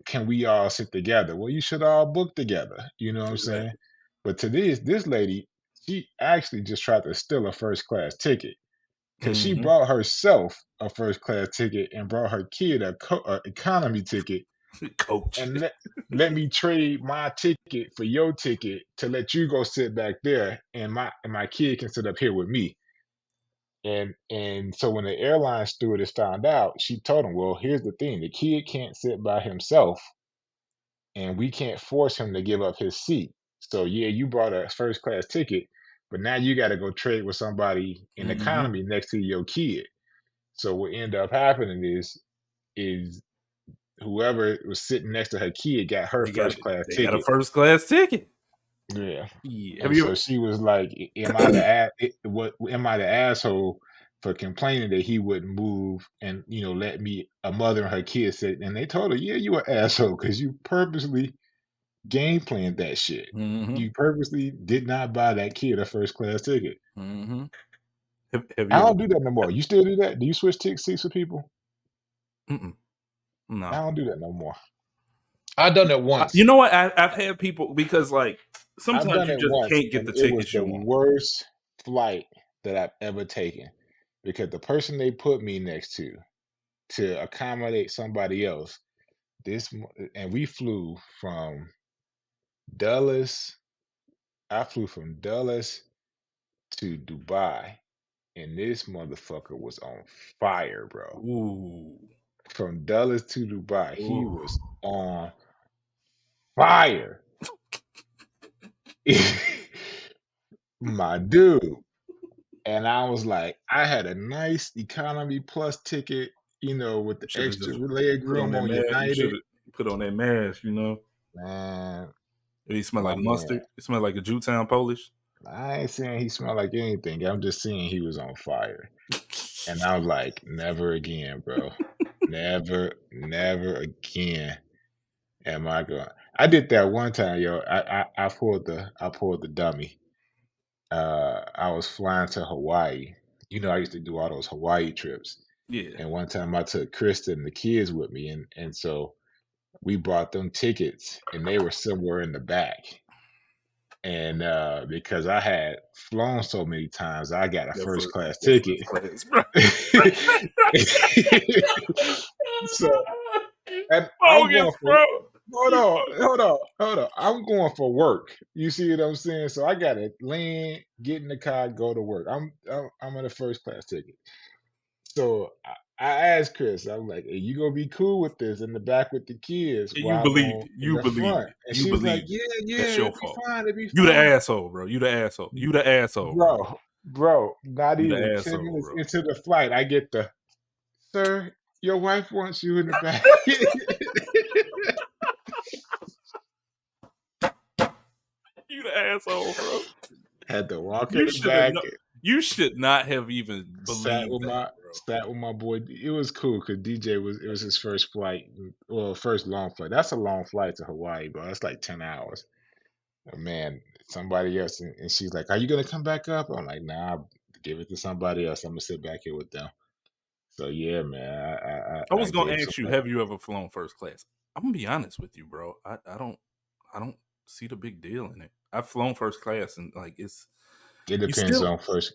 can we all sit together? Well, you should all book together. You know what I'm saying? Exactly. But to this lady, she actually just tried to steal a first class ticket because she Mm-hmm. brought herself a first class ticket and brought her kid a economy ticket Coach. and let me trade my ticket for your ticket to let you go sit back there and my kid can sit up here with me. And so when the airline stewardess found out, she told him, well, here's the thing, the kid can't sit by himself and we can't force him to give up his seat. So yeah, you brought a first class ticket, but now you got to go trade with somebody in Mm-hmm. economy next to your kid. So what ended up happening is whoever was sitting next to her kid got her first class They got a ticket. first class ticket. Yeah. Yeah. Have And you so she was like, am I the asshole for complaining that he wouldn't move and let me a mother and her kid sit? And they told her, yeah, you an asshole because you purposely game planned that shit. Mm-hmm. You purposely did not buy that kid a first class ticket. Mm-hmm. Have I you ever? don't do that no more. You still do that? Do you switch seats with people? Mm-mm. I No. don't do that no more. I've done it You once. know what? I've had people because like I've sometimes done you it just once, can't get and the it was tickets the you want. worst flight that I've ever taken because the person they put me next to accommodate somebody else, and we flew from Dulles. I flew from Dulles to Dubai, and this motherfucker was on fire, bro. Ooh. From Dulles to Dubai, he Ooh. was on fire. My dude. And I was like, I had a nice economy plus ticket, with the Should have extra just leg put on room that on mask. You should United. have put on that mask, Man, It smell my like man, mustard. It smell like a Jewtown Polish. I ain't saying he smelled like anything. I'm just saying he was on fire. And I was like, never again, bro. Never again am I going. I did that one time, yo. I pulled the dummy. I was flying to Hawaii. I used to do all those Hawaii trips. Yeah. And one time I took Krista and the kids with me, and so we brought them tickets, and they were somewhere in the back. And because I had flown so many times, I got a Your first first, class your ticket. first class, bro. So, and I'm Bogus, going for bro. hold on. I'm going for work. You see what I'm saying? So I gotta land, get in the car, go to work. I'm in a first class ticket. So I asked Chris, I'm like, "Are you gonna be cool with this in the back with the kids And while I'm on in you the believed front?" it. And You she was like, believed it. "Yeah, That's it'll your be fault. fine. It'll be You the fine." asshole, bro. You the asshole. You the asshole, bro. Bro, not You even the 10 asshole, minutes bro. into the flight, I get the, "Sir, your wife wants you in the back." You the asshole, bro. Had to walk in You the should have back. no, you should not have even Sat believed with that, my bro. sat with my boy. It was cool because DJ was it was his first flight, well, first long flight. That's a long flight to Hawaii, bro. That's like 10 hours. Man, somebody else, and she's like, "Are you gonna come back up?" I'm like, "Nah, give it to somebody else. I'm gonna sit back here with them." So yeah, man, I I was gonna gave ask you, somebody. have you ever flown first class? I'm gonna be honest with you, bro. I don't see the big deal in it. I've flown first class and like it's It you depends still on first.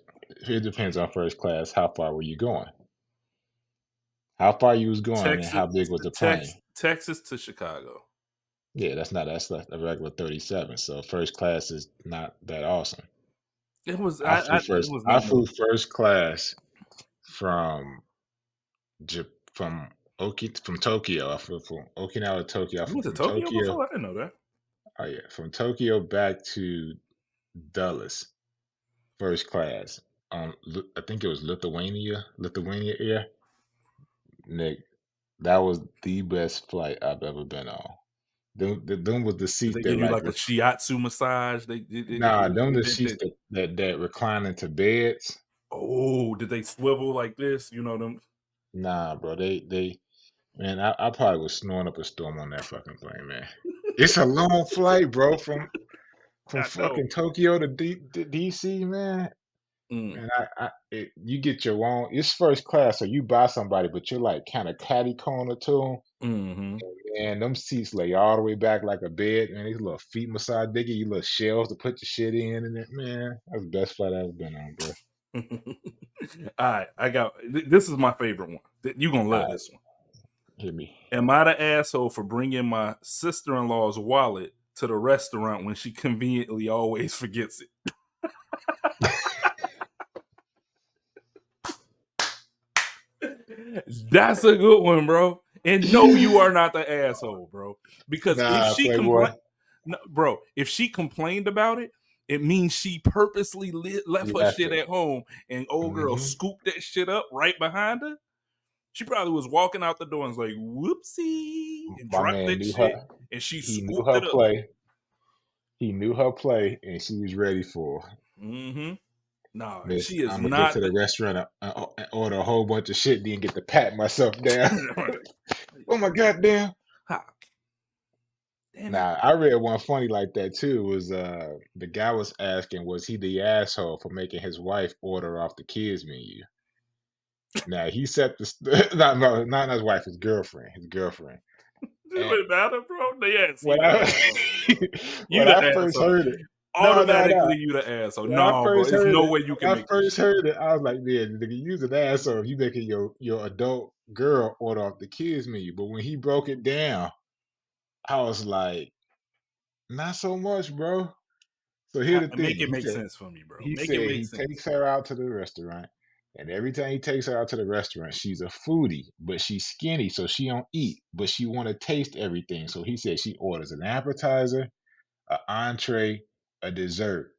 It depends on first class. How far were you going? How far you was going, and how big was the plane? Texas to Chicago. Yeah, that's like a regular 37. So first class is not that awesome. It was I not more. flew first class from from from Tokyo. I flew from Okinawa to Tokyo. I You flew went to from Tokyo Tokyo. before? I didn't know that. Oh yeah, from Tokyo back to Dulles, first class. I think it was Lithuania Air. Nick, that was the best flight I've ever been on. Them was the Did seats they that give you like like a shiatsu massage? nah, them the seats Did that recline into beds. oh, did they swivel like this? You know them. Nah, bro, they man, I probably was snoring up a storm on that fucking plane, man. It's a long flight, bro, from I know. fucking Tokyo to DC, man. Mm, And you get your own. It's first class, so you buy somebody, but you're like kind of catty corner to them. mm-hmm. And them seats lay all the way back like a bed, man. These little feet massage, they give you little shelves to put your shit in, and it, man, that's the best flight I've ever been on, bro. All right, this is my favorite one. You gonna All love right, this one. hit me. Am I the asshole for bringing my sister-in-law's wallet to the restaurant when she conveniently always forgets it? That's a good one, bro. And no, you are not the asshole, bro. Because if Nah, she Playboy. no, bro, if she complained about it, it means she purposely left her Left shit it. at home, and old girl Hmm. scooped that shit up right behind her. She probably was walking out the door and was like, "Whoopsie," and My dropped man that knew shit, her. and she He knew scooped her it up. play. He knew her play, and she was ready for her. Mm-hmm. No, Miss, she is I'm gonna get not. to the restaurant and order a whole bunch of shit, then get to pat myself down. Oh my goddamn! Ha, damn it! Nah, I read one funny like that too. Was the guy was asking, was he the asshole for making his wife order off the kids menu? Now he set the not his wife, his girlfriend, Does And it matter, bro? Yes, when you the I asshole. when You the I first asshole. heard it, no. Automatically, you the asshole. When I No, bro, first there's heard no it, way you can when I make this first shit. heard it, I was like, man, nigga, you's an asshole if you making your adult girl order off the kids menu. But when he broke it down, I was like, not so much, bro. So here's the thing. Make it make sense for me, bro. He Make it said make he sense. takes her out to the restaurant, and every time he takes her out to the restaurant, she's a foodie, but she's skinny, so she don't eat, but she want to taste everything. So he said she orders an appetizer, an entree, a dessert.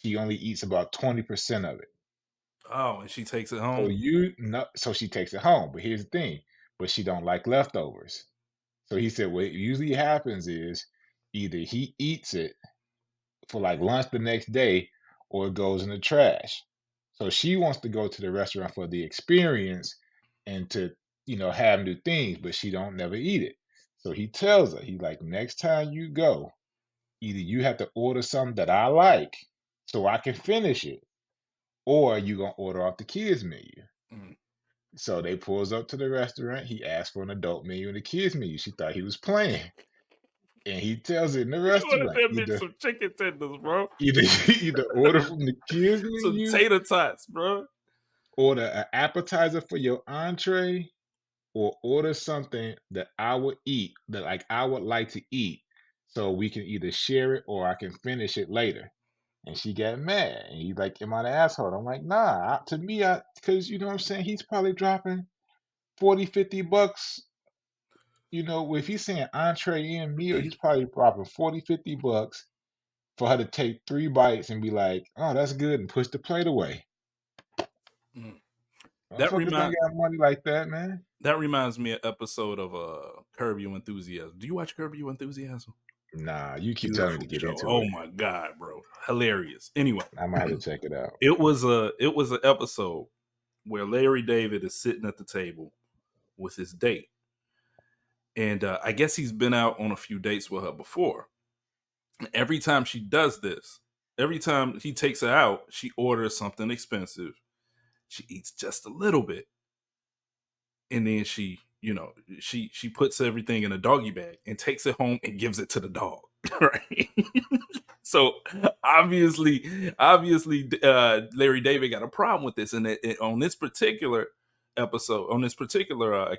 She only eats about 20% of it. Oh, and she takes it So home. you know, so she takes it home. But here's the thing, but she don't like leftovers. So he said what usually happens is either he eats it for like lunch the next day or it goes in the trash. So she wants to go to the restaurant for the experience and to, have new things, but she don't never eat it. So he tells her, he's like, next time you go, either you have to order something that I like so I can finish it, or you gonna order off the kids menu. Mm. So they pulls up to the restaurant. He asked for an adult menu and a kids menu. She thought he was playing. And he tells her in the You would have restaurant, been me some chicken tenders, bro. either either order from the kids Some menu, tater tots, bro. order an appetizer for your entree, or order something that I would eat, that like I would like to eat, so we can either share it or I can finish it later. And she got mad. And he's like, am I the asshole? I'm like, nah, to me, because you know what I'm saying? He's probably dropping 40, $50. If he's saying entree and meal, he's probably dropping 40, $50 for her to take 3 bites and be like, oh, that's good, and push the plate away. Mm. Motherfuckers don't got money like that, man. That reminds me of an episode of Curb Your Enthusiasm. Do you watch Curb Your Enthusiasm? Nah, you keep telling me to get into Oh it. my God, bro. Hilarious. Anyway. I might have to check it out. It was an episode where Larry David is sitting at the table with his date. And I guess he's been out on a few dates with her before. Every time she does this, every time he takes her out, she orders something expensive. She eats just a little bit. And then she puts everything in a doggy bag and takes it home and gives it to the dog. Right. So obviously, Larry David got a problem with this. And on this particular episode, on this particular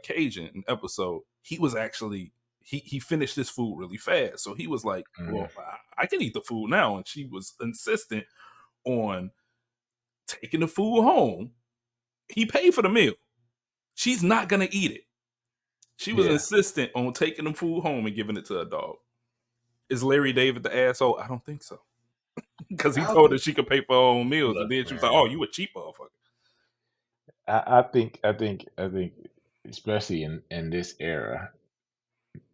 episode, he was actually, he finished this food really fast. So he was like, well, I can eat the food now. And she was insistent on taking the food home. He paid for the meal. She's not going to eat it. She was insistent on taking the food home and giving it to her dog. Is Larry David the asshole? I don't think so. Because he told her she could pay for her own meals. And then she was like, oh, you a cheap motherfucker. I think, especially in this era,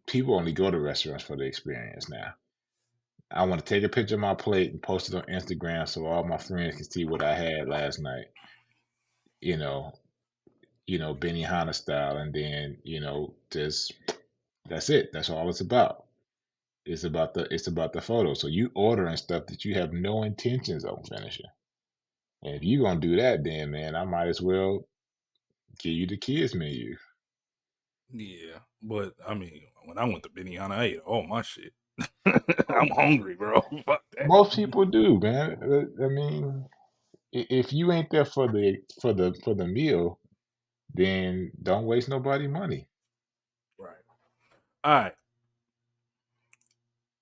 people only go to restaurants for the experience now. I want to take a picture of my plate and post it on Instagram so all my friends can see what I had last night. Benihana style, and then that's it. That's all it's about. It's about the photo. So you ordering stuff that you have no intentions of finishing. And if you're gonna do that, then man, I might as well give you the kids menu. Yeah, but I mean, when I went to Benihana, I ate all my shit. I'm hungry, bro. Fuck that. Most people do, man. I mean, if you ain't there for the meal, then don't waste nobody money. Right. All right.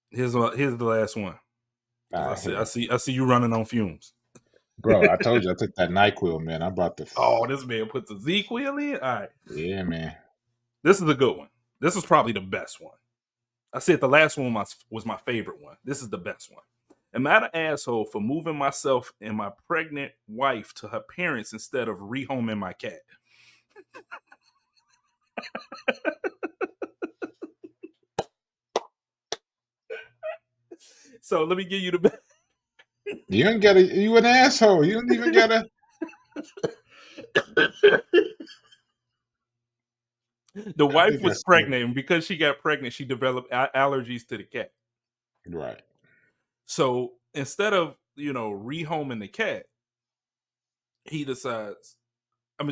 Here's the last one. I see you running on fumes. Bro, I told you I took that NyQuil, man. I'm about to. Oh, this man puts a Z-Quil in? All right. Yeah, man. This is a good one. This is probably the best one. I said the last one was my favorite one. This is the best one. Am I the asshole for moving myself and my pregnant wife to her parents instead of rehoming my cat? So let me give you the best. You ain't gotta. You an asshole. You don't even gotta. The wife was pregnant, and because she got pregnant, she developed allergies to the cat. Right. So instead of rehoming the cat, he decides.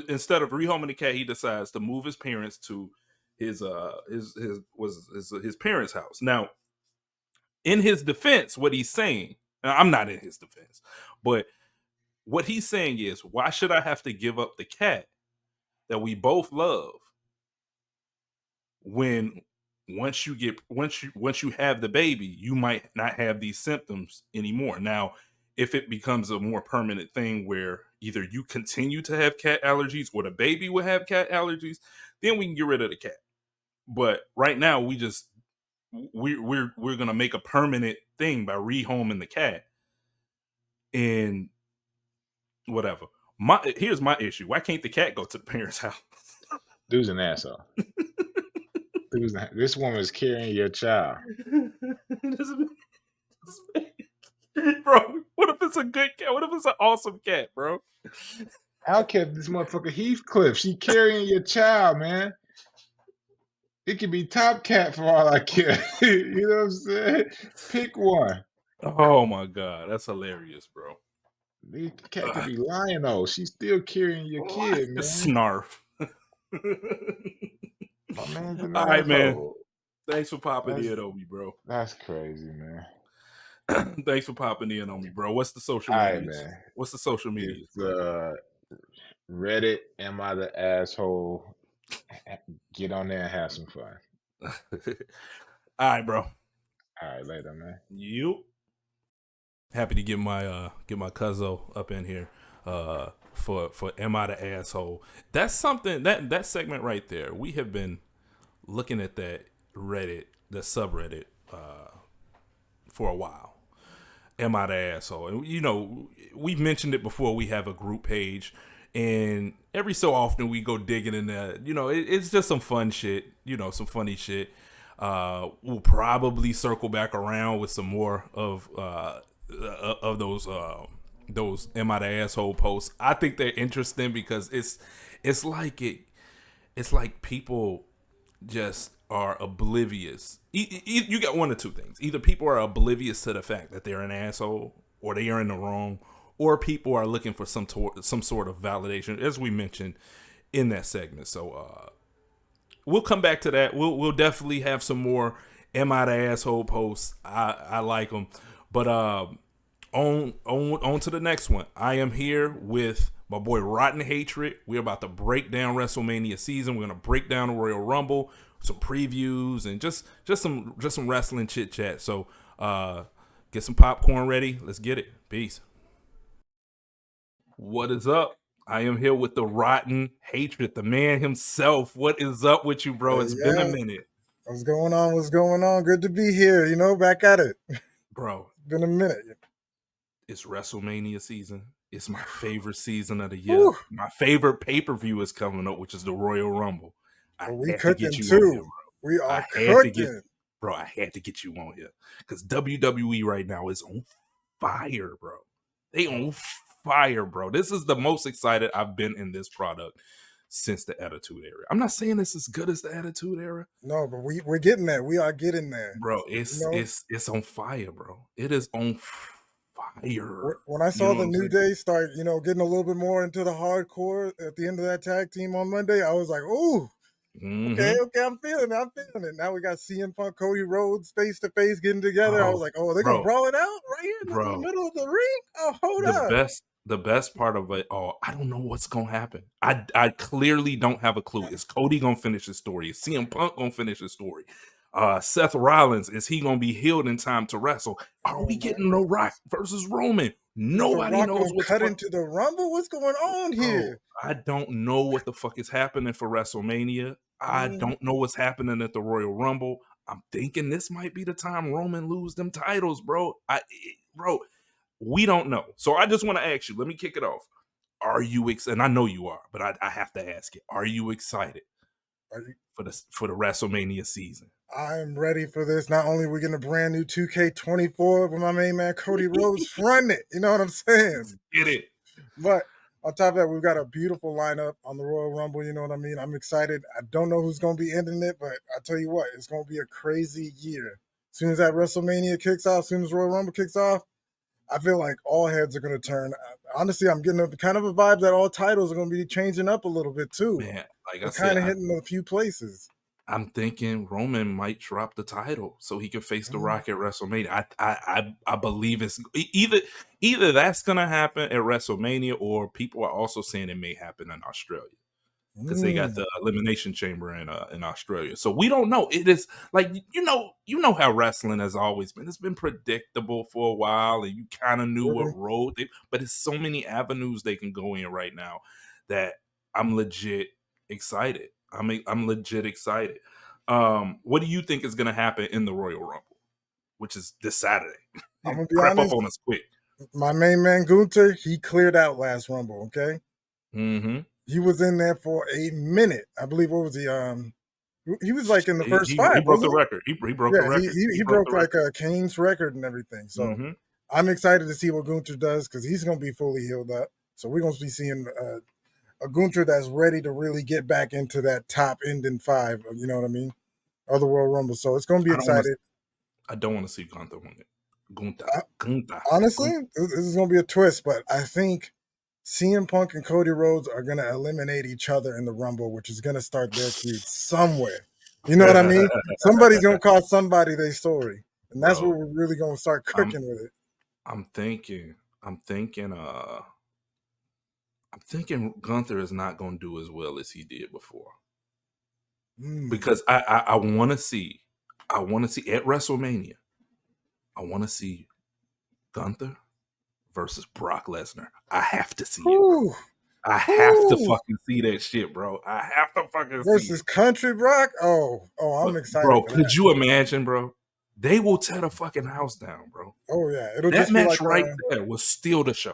Instead of rehoming the cat, he decides to move his parents to his parents' house. Now, in his defense, what he's saying, I'm not in his defense, but what he's saying is, why should I have to give up the cat that we both love when once you have the baby, you might not have these symptoms anymore. Now, if it becomes a more permanent thing where either you continue to have cat allergies or the baby will have cat allergies, then we can get rid of the cat. But right now, we're gonna make a permanent thing by rehoming the cat and whatever. Here's my issue. Why can't the cat go to the parents' house? Dude's an asshole. This woman is carrying your child. Bro, what if it's a good cat? What if it's an awesome cat, bro? I don't care if this motherfucker Heathcliff. She carrying your child, man. It could be Top Cat for all I care. You know what I'm saying? Pick one. Oh my God, that's hilarious, bro. The cat could be Lionel. She's still carrying your kid, man. Snarf. My man's an all right, man. asshole. Thanks for popping in on me, bro. That's crazy, man. Thanks for popping in on me, bro. What's the social media? All right, man. What's the social media? It's Reddit, am I the asshole? Get on there and have some fun. All right, bro. All right, later, man. You happy to get my cuzzo up in here for Am I the Asshole? That's something that segment right there. We have been looking at that the subreddit for a while. Am I the Asshole? And we've mentioned it before. We have a group page, and every so often we go digging in there. It's just some fun shit. Some funny shit. We'll probably circle back around with some more of those Am I the Asshole posts. I think they're interesting because it's like people just are oblivious. You got one of two things: either people are oblivious to the fact that they're an asshole, or they are in the wrong, or people are looking for some sort of validation, as we mentioned in that segment. So we'll come back to that. We'll definitely have some more Am I the Asshole posts. I like them, but on to the next one. I am here with my boy Rotten Hatred. We're about to break down WrestleMania season. We're gonna break down the Royal Rumble, some previews, and just some wrestling chit chat. So get some popcorn ready. Let's get it. Peace. What is up? I am here with the Rotten Hatred, the man himself. What is up with you, bro? It's been a minute. What's going on? What's going on? Good to be here. Back at it, bro. Been a minute. It's WrestleMania season. It's my favorite season of the year. Ooh. My favorite pay-per-view is coming up, which is the Royal Rumble. We cooking too. We are cooking. I had to get you on here because WWE right now is on fire, bro. They on fire, bro. This is the most excited I've been in this product since the Attitude Era. I'm not saying it's as good as the Attitude Era. No, but we're getting there. We are getting there, bro. It's on fire, bro. It is on fire. When I saw the New Day start, getting a little bit more into the hardcore at the end of that tag team on Monday, I was like, ooh, okay, I'm feeling it. Now we got CM Punk, Cody Rhodes face to face getting together. I was like, oh, they're gonna brawl it out right here in the middle of the ring. Oh, hold up. The best part of it all, I don't know what's gonna happen. I clearly don't have a clue. Is Cody gonna finish his story? Is CM Punk gonna finish his story? Seth Rollins, is he gonna be healed in time to wrestle? Are we getting The Rock versus Roman? Nobody knows what's cut into the Rumble. What's going on here? I don't know what the fuck is happening for WrestleMania. I don't know what's happening at the Royal Rumble. I'm thinking this might be the time Roman lose them titles, bro. We don't know. So I just want to ask you. Let me kick it off. Are you excited? And I know you are, but I have to ask it. Are you excited for the WrestleMania season? I'm ready for this. Not only are we getting a brand new 2K24 with my main man Cody Rhodes fronting it. You know what I'm saying? Let's get it. But on top of that, we've got a beautiful lineup on the Royal Rumble. You know what I mean? I'm excited. I don't know who's going to be ending it, but I tell you what, it's going to be a crazy year. As soon as that WrestleMania kicks off, as soon as Royal Rumble kicks off, I feel like all heads are going to turn. Honestly, I'm getting kind of a vibe that all titles are going to be changing up a little bit too. Man, like I said, kind of hitting a few places. I'm thinking Roman might drop the title so he can face The Rock at WrestleMania. I believe it's either that's gonna happen at WrestleMania, or people are also saying it may happen in Australia because they got the Elimination Chamber in Australia. So we don't know. It is like you know how wrestling has always been. It's been predictable for a while, and you kind of knew what road but it's so many avenues they can go in right now that I'm legit excited. I'm legit excited. What do you think is going to happen in the Royal Rumble, which is this Saturday? I'm gonna be honest, up on us quick. My main man Gunther, he cleared out last Rumble. Okay, he was in there for a minute. I believe. What was he? He was like in the first 5. He broke the record. He broke the record. He broke like Kane's record and everything. So I'm excited to see what Gunther does because he's going to be fully healed up. So we're going to be seeing a Gunther that's ready to really get back into that top ending 5, you know what I mean, of the Royal Rumble. So it's going to be excited. I don't want to see Gunther win it. Gunther. Honestly, this is going to be a twist, but I think CM Punk and Cody Rhodes are going to eliminate each other in the Rumble, which is going to start their feud somewhere. You know what I mean? Somebody's going to call somebody their story, and that's where we're really going to start cooking with it. I'm thinking Gunther is not going to do as well as he did before. because I want to see at WrestleMania, I want to see Gunther versus Brock Lesnar. I have to see it, bro. I have to fucking see that shit, bro. I have to fucking see versus it. Country Brock. Oh, I'm excited. Bro, for could that. you imagine, bro? They will tear the fucking house down, bro. Oh yeah, it'll That just be match like right there will steal the show.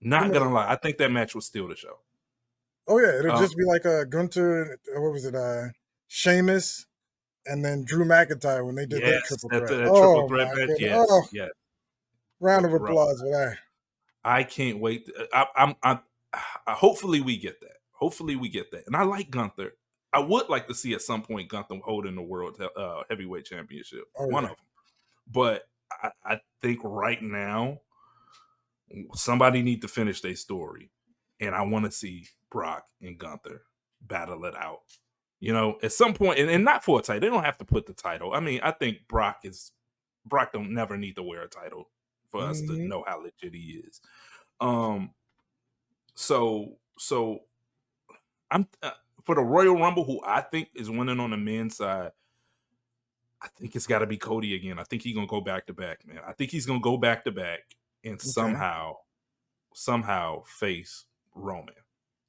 Not gonna lie, I think that match will steal the show. Oh yeah, it'll just be like Gunther. What was it? Sheamus, and then Drew McIntyre when they did that triple threat. That triple threat match. Yes, Oh, yes. round of applause for that. I can't wait. I'm hopefully we get that. Hopefully we get that. And I like Gunther. I would like to see at some point Gunther holding the world heavyweight championship. One of them. But I think right now somebody need to finish their story. And I want to see Brock and Gunther battle it out. You know, at some point, and not for a title. They don't have to put the title. I mean, I think Brock don't never need to wear a title for us to know how legit he is. So I'm for the Royal Rumble, who I think is winning on the men's side. I think it's got to be Cody again. I think he's gonna go back to back, man. I think he's gonna go back to back and somehow face Roman.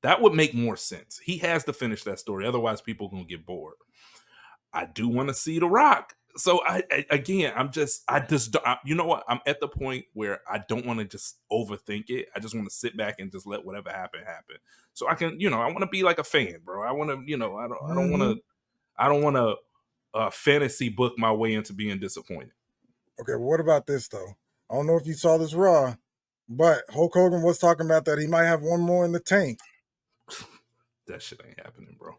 That would make more sense. He has to finish that story, otherwise people are gonna get bored. I do want to see The Rock. So you know what? I'm at the point where I don't want to just overthink it. I just want to sit back and just let whatever happen. So I can, I want to be like a fan, bro. I want to, I don't want to fantasy book my way into being disappointed. Okay, well, what about this though? I don't know if you saw this Raw, but Hulk Hogan was talking about that he might have one more in the tank. That shit ain't happening, bro.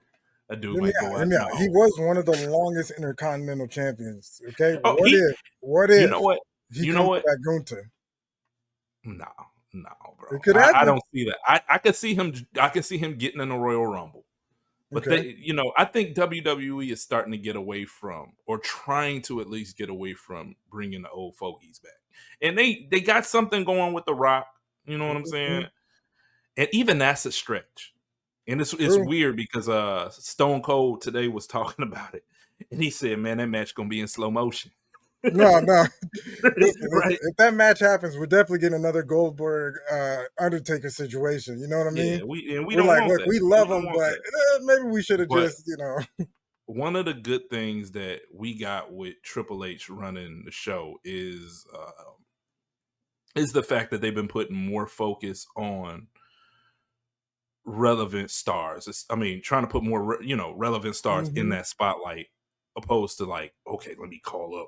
That dude might go out. No. He was one of the longest intercontinental champions. Okay, what if? You know what? You know what? Gunther. No, bro. I don't see that. I could see him. I can see him getting in the Royal Rumble. But I think WWE is starting to get away from, or trying to at least get away from, bringing the old fogies back. And they got something going with The Rock. You know what I'm saying? And even that's a stretch. And it's weird because Stone Cold today was talking about it, and he said, "Man, that match gonna be in slow motion." No. Listen, if that match happens, we're definitely getting another Goldberg Undertaker situation. You know what I mean? Yeah, we don't like, look, we love him, but maybe we should have just, One of the good things that we got with Triple H running the show is the fact that they've been putting more focus on relevant stars. Trying to put more, relevant stars in that spotlight, opposed to like, okay, let me call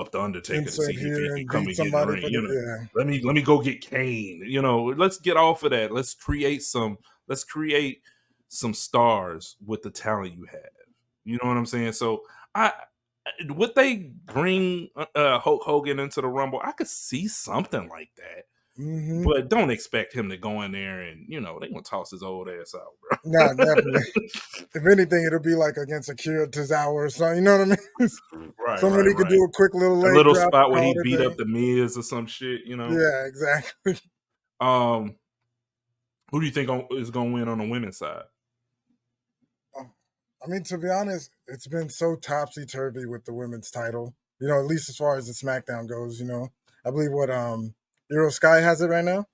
up the Undertaker to see if he can come and get in the ring. Let me go get Kane. Let's get off of that. Let's create some stars with the talent you have. You know what I'm saying? So would they bring Hulk Hogan into the Rumble? I could see something like that. But don't expect him to go in there and, they're going to toss his old ass out, bro. No, definitely. If anything, it'll be like against Akira Tozawa or something. You know what I mean? Right. Somebody could do a quick little spot where he beat up the Miz or some shit, Yeah, exactly. Who do you think is going to win on the women's side? To be honest, it's been so topsy-turvy with the women's title. At least as far as the SmackDown goes, I believe what Io Sky has it right now.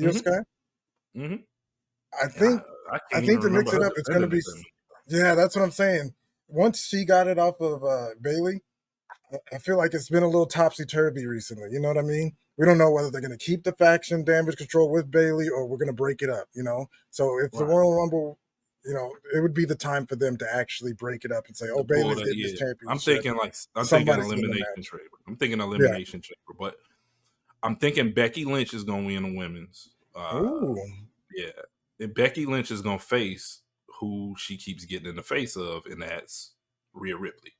Io Sky. I think to mix it up, it's going to be. Yeah, that's what I'm saying. Once she got it off of Bayley, I feel like it's been a little topsy-turvy recently. You know what I mean? We don't know whether they're going to keep the faction Damage Control with Bayley or we're going to break it up. So if the Royal Rumble, it would be the time for them to actually break it up and say, "Oh, Bayley's getting this championship." I'm thinking elimination chamber. But I'm thinking Becky Lynch is going to win the women's. Yeah, and Becky Lynch is going to face who she keeps getting in the face of, and that's Rhea Ripley.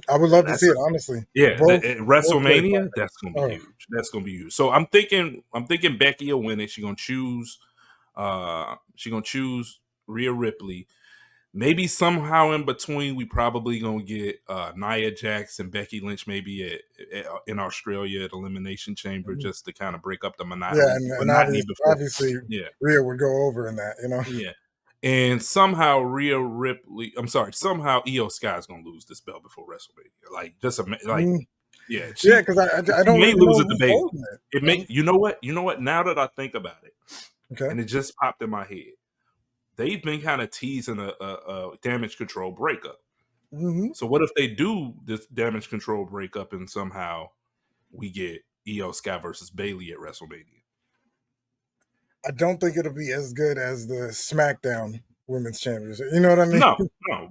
I would love to see it, honestly. Yeah, at WrestleMania, that's going to be huge. That's going to be huge. So I'm thinking Becky will win it. She's going to choose Rhea Ripley. Maybe somehow in between, we probably going to get Nia Jax and Becky Lynch maybe in Australia at Elimination Chamber, just to kind of break up the monotony. Yeah, and obviously Rhea would go over in that, Yeah. And somehow somehow Io Sky's gonna lose this belt before WrestleMania. Like, yeah, yeah, because I she don't may really know lose it to who's Bayley. holding it. It may, you know what? Now that I think about it, Okay. and it just popped in my head, they've been kind of teasing a Damage Control breakup. Mm-hmm. So what if they do this Damage Control breakup and somehow we get Io Sky versus Bayley at WrestleMania? I don't think it'll be as good as the SmackDown Women's Championship. You know what I mean? No,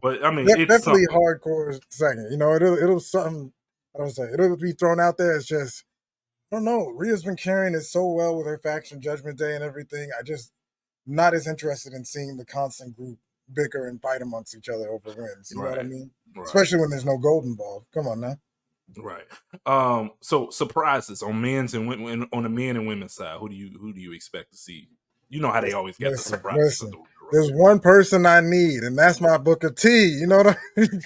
but I mean, it's definitely something. hardcore second. You know, it'll something. I don't say it'll be thrown out there. It's just I don't know. Rhea's been carrying it so well with her faction Judgment Day and everything. I just not as interested in seeing the constant group bicker and fight amongst each other over wins. You know what I mean? Right. Especially when there's no gold involved. Come on now. Right. So surprises on men's and women, on the men and women's side. Who do you expect to see? You know how they always get the surprises. Listen, there's one person I need, and that's my Booker T. You know what I mean?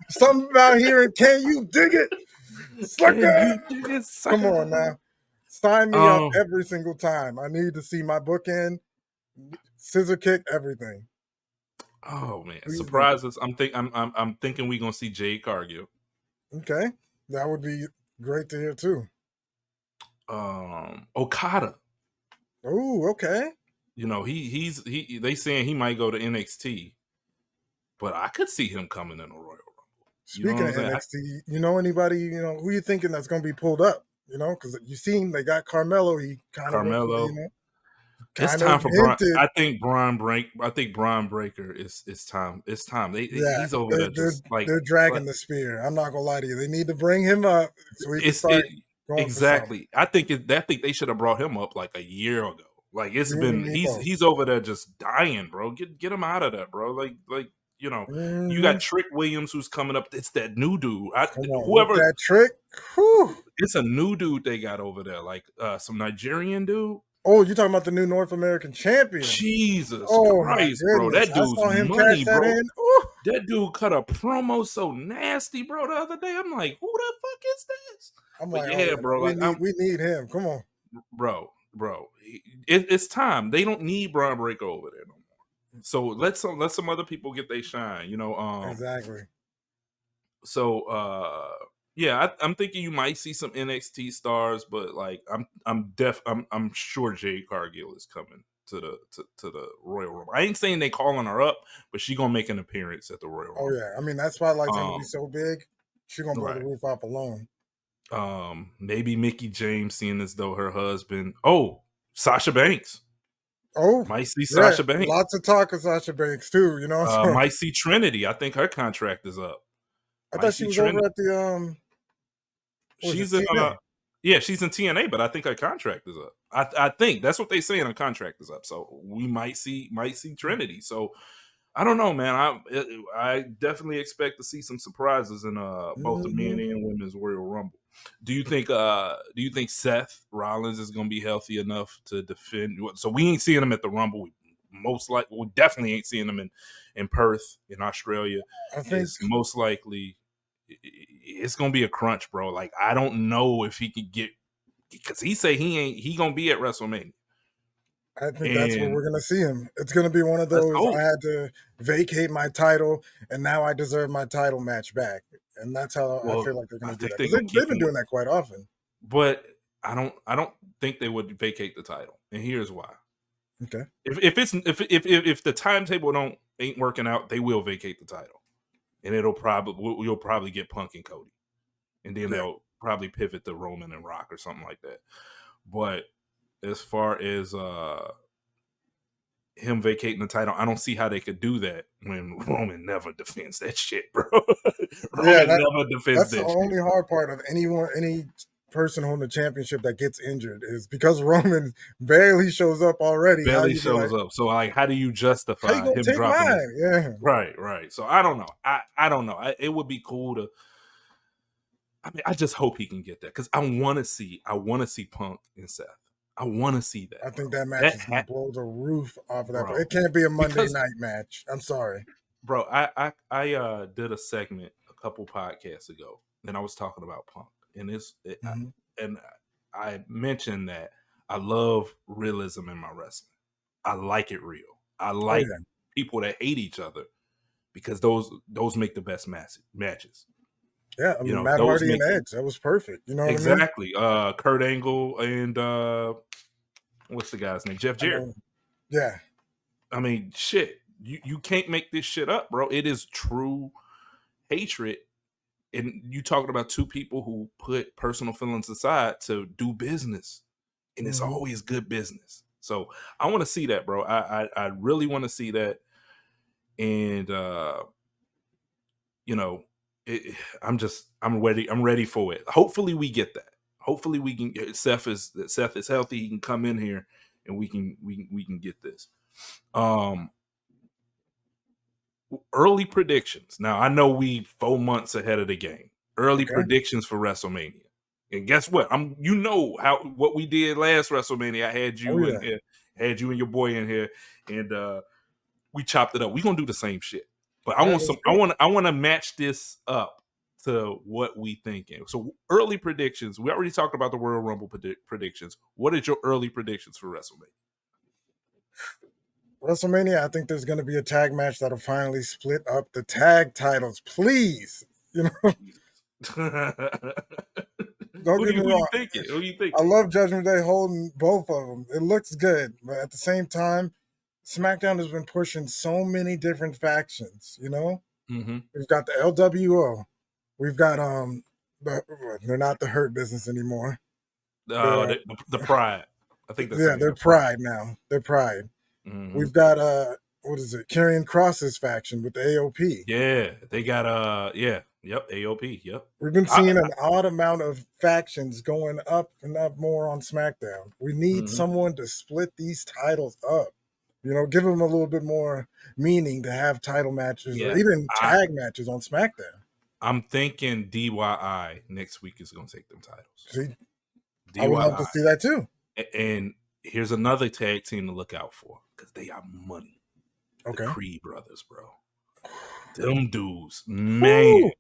Something about hearing, can you dig it? Sucker! Come on now. Sign me up every single time. I need to see my bookend, scissor kick, everything. Oh man, surprises! I'm thinking we're gonna see Jade Cargill. Okay, that would be great to hear too. Okada. Oh, okay. You know they saying he might go to NXT, but I could see him coming in a Royal Rumble. Speaking of NXT, you know anybody? Who you thinking that's going to be pulled up? Because you seen they got Carmelo. He kind of it's time for Braun. I think Braun Breaker is time. It's time. He's over there. They're dragging the spear. I'm not gonna lie to you. They need to bring him up so he can start going exactly. I think they should have brought him up like a year ago. Like he's over there just dying, bro. Get him out of there, bro. Like you got Trick Williams who's coming up. It's that new dude. Whoever that Trick. Whew. It's a new dude they got over there, like some Nigerian dude. Oh, you're talking about the new North American champion? Jesus Christ, bro! That dude's money, bro. That dude cut a promo so nasty, bro. The other day, I'm like, who the fuck is this? I'm like, yeah, bro. We need him. Come on, bro. It's time. They don't need Braun Breaker over there no more. So let some other people get their shine. Exactly. So yeah, I'm thinking you might see some NXT stars, but like I'm sure Jade Cargill is coming to the Royal Rumble. I ain't saying they calling her up, but she gonna make an appearance at the Royal Rumble. Oh yeah, I mean that's why like tend to be so big. She gonna blow the roof off alone. Maybe Mickie James, seeing as though her husband. Sasha Banks. Might see Sasha Banks. Lots of talk of Sasha Banks too. Might see Trinity. I think her contract is up. I thought she was over at the She's in she's in TNA, but I think her contract is up. I think that's what they saying. Her contract is up, so we might see Trinity. So I don't know, man. I definitely expect to see some surprises in both the men and women's Royal Rumble. Do you think Seth Rollins is going to be healthy enough to defend? So we ain't seeing him at the Rumble. We definitely ain't seeing him in Perth in Australia. I think it's most likely. It's gonna be a crunch, bro. Like I don't know if he could get, because he say he gonna be at WrestleMania. I think that's where we're gonna see him. It's gonna be one of those. I had to vacate my title, and now I deserve my title match back, and that's how I feel like they're gonna do that. They've been doing that quite often. But I don't think they would vacate the title, and here's why. Okay. If the timetable ain't working out, they will vacate the title. And you'll probably get Punk and Cody. And then they'll probably pivot to Roman and Rock or something like that. But as far as him vacating the title, I don't see how they could do that when Roman never defends that shit, bro. Roman never defends that shit. That's the only hard part of any person holding the championship that gets injured is because Roman barely shows up already. Barely shows up. So like, how do you justify him dropping it? Yeah. Right. So I don't know. I don't know. It would be cool to. I mean, I just hope he can get there because I want to see Punk and Seth. I want to see that. I think that match is going to blow the roof off of that. Bro, it can't be a Monday night match. I'm sorry, bro. I did a segment a couple podcasts ago, and I was talking about Punk. And I mentioned that I love realism in my wrestling. I like it real. I like people that hate each other, because those make the best matches. Yeah, I mean, You know, Matt those Hardy make and Edge, that was perfect. You know what exactly. Kurt Angle and what's the guy's name? Jeff I Jarrett. mean? Yeah. I mean, shit. You can't make this shit up, bro. It is true hatred. And you talking about two people who put personal feelings aside to do business, and it's always good business. So I want to see that, bro. I really want to see that, and you know, I'm ready. I'm ready for it. Hopefully we get that. Hopefully we can. Seth is healthy. He can come in here, and we can get this. Early predictions. Now I know we 4 months ahead of the game. Early predictions for WrestleMania. And guess what? What we did last WrestleMania. I had you in here, had you and your boy in here, and we chopped it up. We're gonna do the same shit. But I want to match this up to what we thinking. So early predictions. We already talked about the Royal Rumble predictions. What is your early predictions for WrestleMania? WrestleMania, I think there's going to be a tag match that'll finally split up the tag titles. Please, you know. Don't get me wrong. Who you thinking? I love Judgment Day holding both of them. It looks good, but at the same time, SmackDown has been pushing so many different factions. You know, we've got the LWO, we've got they're not the Hurt Business anymore. The Pride. I think that's they're Pride now. They're Pride. We've got what is it? Karrion Kross's faction with the AOP. Yeah, they got AOP. Yep. We've been seeing an odd amount of factions going up and up more on SmackDown. We need someone to split these titles up. You know, give them a little bit more meaning to have title matches or even tag matches on SmackDown. I'm thinking DYI next week is going to take them titles. See, I would love to see that too. And here's another tag team to look out for because they got money. Okay. The Creed brothers, bro. Them dudes, man.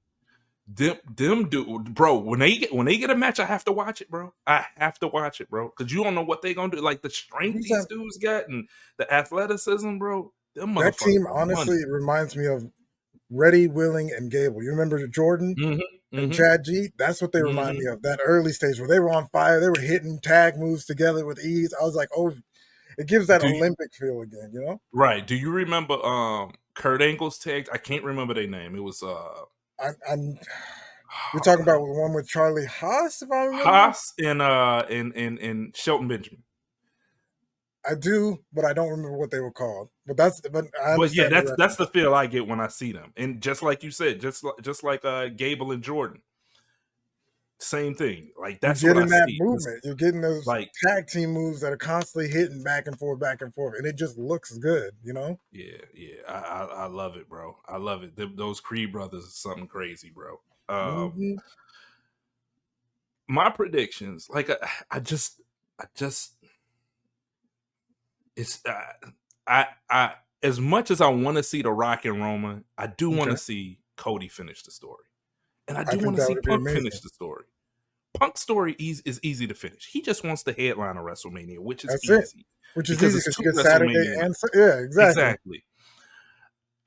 Them dudes, bro. When they get a match, I have to watch it, bro. I have to watch it, bro. Because you don't know what they gonna do. Like the strength these dudes got and the athleticism, bro. That team honestly reminds me of Ready, Willing, and Gable. You remember Jordan and Chad G? That's what they remind me of. That early stage where they were on fire. They were hitting tag moves together with ease. I was like, oh, it gives that Olympic feel again, you know? Right. Do you remember Kurt Angle's tag? I can't remember their name. It was you're talking about one with Charlie Haas, if I remember. Haas and Shelton Benjamin. I do, but I don't remember what they were called. But that's the feel I get when I see them. And just like you said, just like Gable and Jordan. Same thing. Like that's you're getting what I that see. movement. You're getting those tag team moves that are constantly hitting back and forth, and it just looks good, you know? Yeah. I love it, bro. I love it. Those Creed brothers is something crazy, bro. My predictions, like I just it's I as much as I want to see The Rock and Roman, I do want to see Cody finish the story, and I do want to see Punk finish the story. Punk's story is easy to finish. He just wants the headline of WrestleMania, which is easy. Which is easy because you get Saturday and exactly.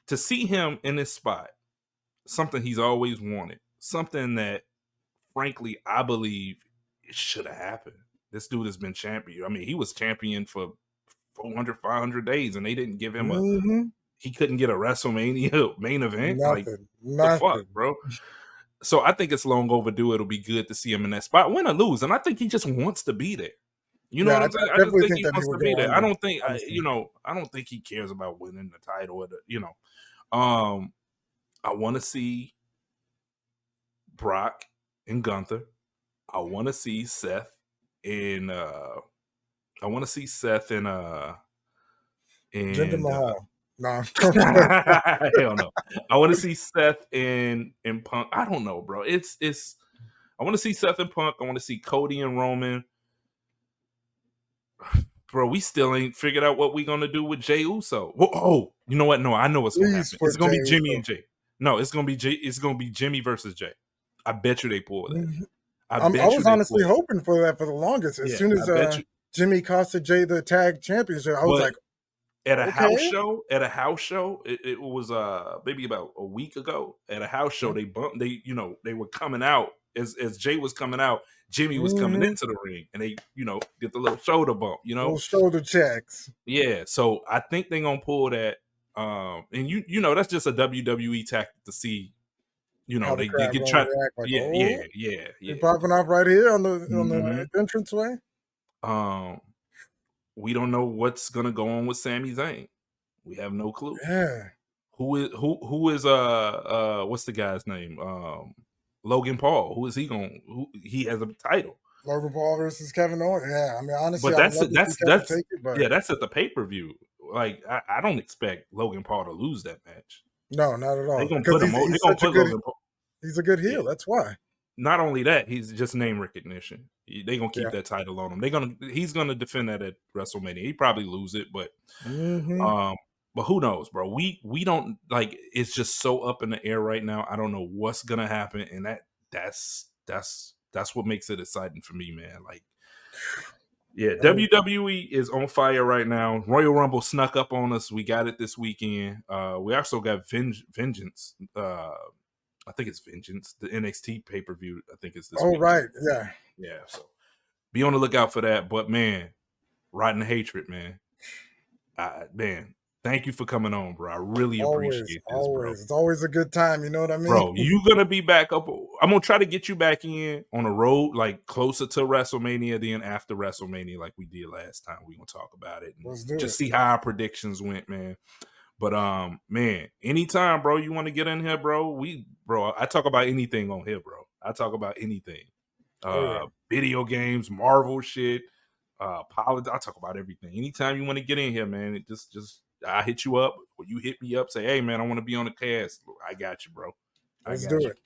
To see him in this spot, something he's always wanted, something that, frankly, I believe it should have happened. This dude has been champion. I mean, he was champion for 400, 500 days, and they didn't give him he couldn't get a WrestleMania main event. Nothing. The fuck, bro? So I think it's long overdue. It'll be good to see him in that spot, win or lose, and I think he just wants to be there. You know what I'm saying? I just think he wants to be there. I don't think I don't think he cares about winning the title. Or I want to see Brock and Gunther. I want to see Seth and Jinder Mahal. No. Hell no. I want to see Seth and Punk. I don't know, bro. It's I want to see Seth and Punk. I want to see Cody and Roman. Bro, we still ain't figured out what we're gonna do with Jey Uso. Oh, you know what? No, I know what's gonna happen. It's gonna be Jimmy and Jay. No, it's gonna be Jimmy versus Jay. I bet you they pull that. I was honestly hoping for that for the longest. As soon as Jimmy costed Jay the tag championship, I was like, at a house Okay. show. At a house show, it was maybe about a week ago. At a house show, they were coming out as Jay was coming out. Jimmy was coming Mm-hmm. into the ring, and they get the little shoulder bump. Little shoulder checks. Yeah. So I think they're gonna pull that. And that's just a WWE tactic to see. How the They crowd get gonna try. react like, Yeah. you're popping off right here on the Mhm. entranceway. We don't know what's gonna go on with Sami Zayn. We have no clue. Yeah. Who is what's the guy's name? Logan Paul. Who is he going? Who he has a title? Logan Paul versus Kevin Owens. Yeah, I mean, honestly, But I'd love to see Kevin take it, but that's at the pay-per-view. Like I don't expect Logan Paul to lose that match. no, not at all. They're gonna put him. They're gonna put Logan Paul. He's a good heel. Yeah. That's why. Not only that, he's just name recognition. They're gonna keep Yeah. that title on him. He's gonna defend that at WrestleMania. He probably lose it, but but who knows, bro? We don't like. It's just so up in the air right now. I don't know what's gonna happen, and that's what makes it exciting for me, man. Like, yeah, WWE is on fire right now. Royal Rumble snuck up on us. We got it this weekend. We also got Vengeance. I think it's Vengeance. The NXT pay-per-view, I think it's this weekend. Right. Yeah. Yeah. So be on the lookout for that. But man, Rotten Hatred, man. Man, thank you for coming on, bro. I really appreciate this, bro. It's always a good time. You know what I mean? Bro, you gonna be back up. I'm gonna try to get you back in on the road, like closer to WrestleMania than after WrestleMania, like we did last time. We're gonna talk about it. Let's do just it. See how our predictions went, man. But man, anytime, bro, you want to get in here, bro. I talk about anything on here, bro. I talk about anything. Video games, Marvel shit, politics. I talk about everything. Anytime you want to get in here, man, it just I hit you up or you hit me up, say, hey man, I want to be on the cast. I got you, bro. Let's do it.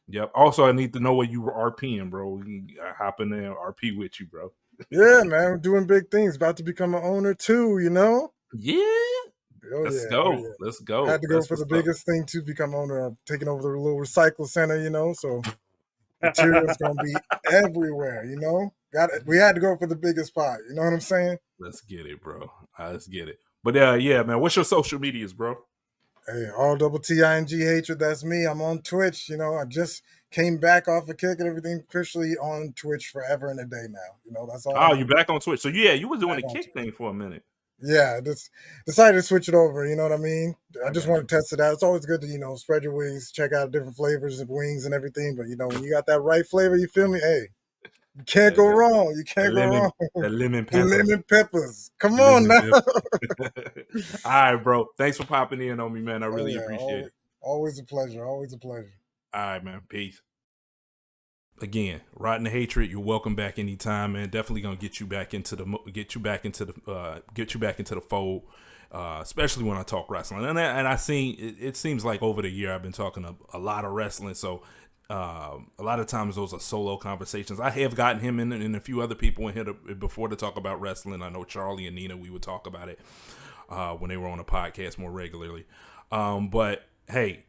Yep. Also, I need to know where you were RPing, bro. We can hop in there and RP with you, bro. Yeah, man, we're doing big things. About to become an owner too, you know? Yeah. Let's go. Let's go. I had to go for the biggest thing to become owner of, taking over the little recycle center, you know, so material's gonna be everywhere, you know. We had to go for the biggest pot, you know what I'm saying? Let's get it, bro. Let's get it. But yeah, man. What's your social medias, bro? Hey, all-TING hatred. That's me. I'm on Twitch. You know, I just came back off a kick and everything. Officially on Twitch forever and a day now. You know, that's all. Oh, you back on Twitch? So yeah, you was doing a kick thing for a minute. Yeah, just decided to switch it over. You know what I mean? I just want to test it out. It's always good to spread your wings, check out different flavors of wings and everything. But when you got that right flavor, you feel me? Hey, you can't go wrong. You can't go wrong. The lemon pepper. Lemon peppers. Come on now. All right, bro. Thanks for popping in on me, man. I really appreciate it. Always a pleasure. Always a pleasure. All right, man. Peace. Again, Rotten Hatred, you're welcome back anytime, man. Definitely gonna get you back into the fold, especially when I talk wrestling. And I seen it seems like over the year I've been talking a lot of wrestling, so a lot of times those are solo conversations. I have gotten him in and a few other people in here before to talk about wrestling. I know Charlie and Nina, we would talk about it when they were on a podcast more regularly. But hey,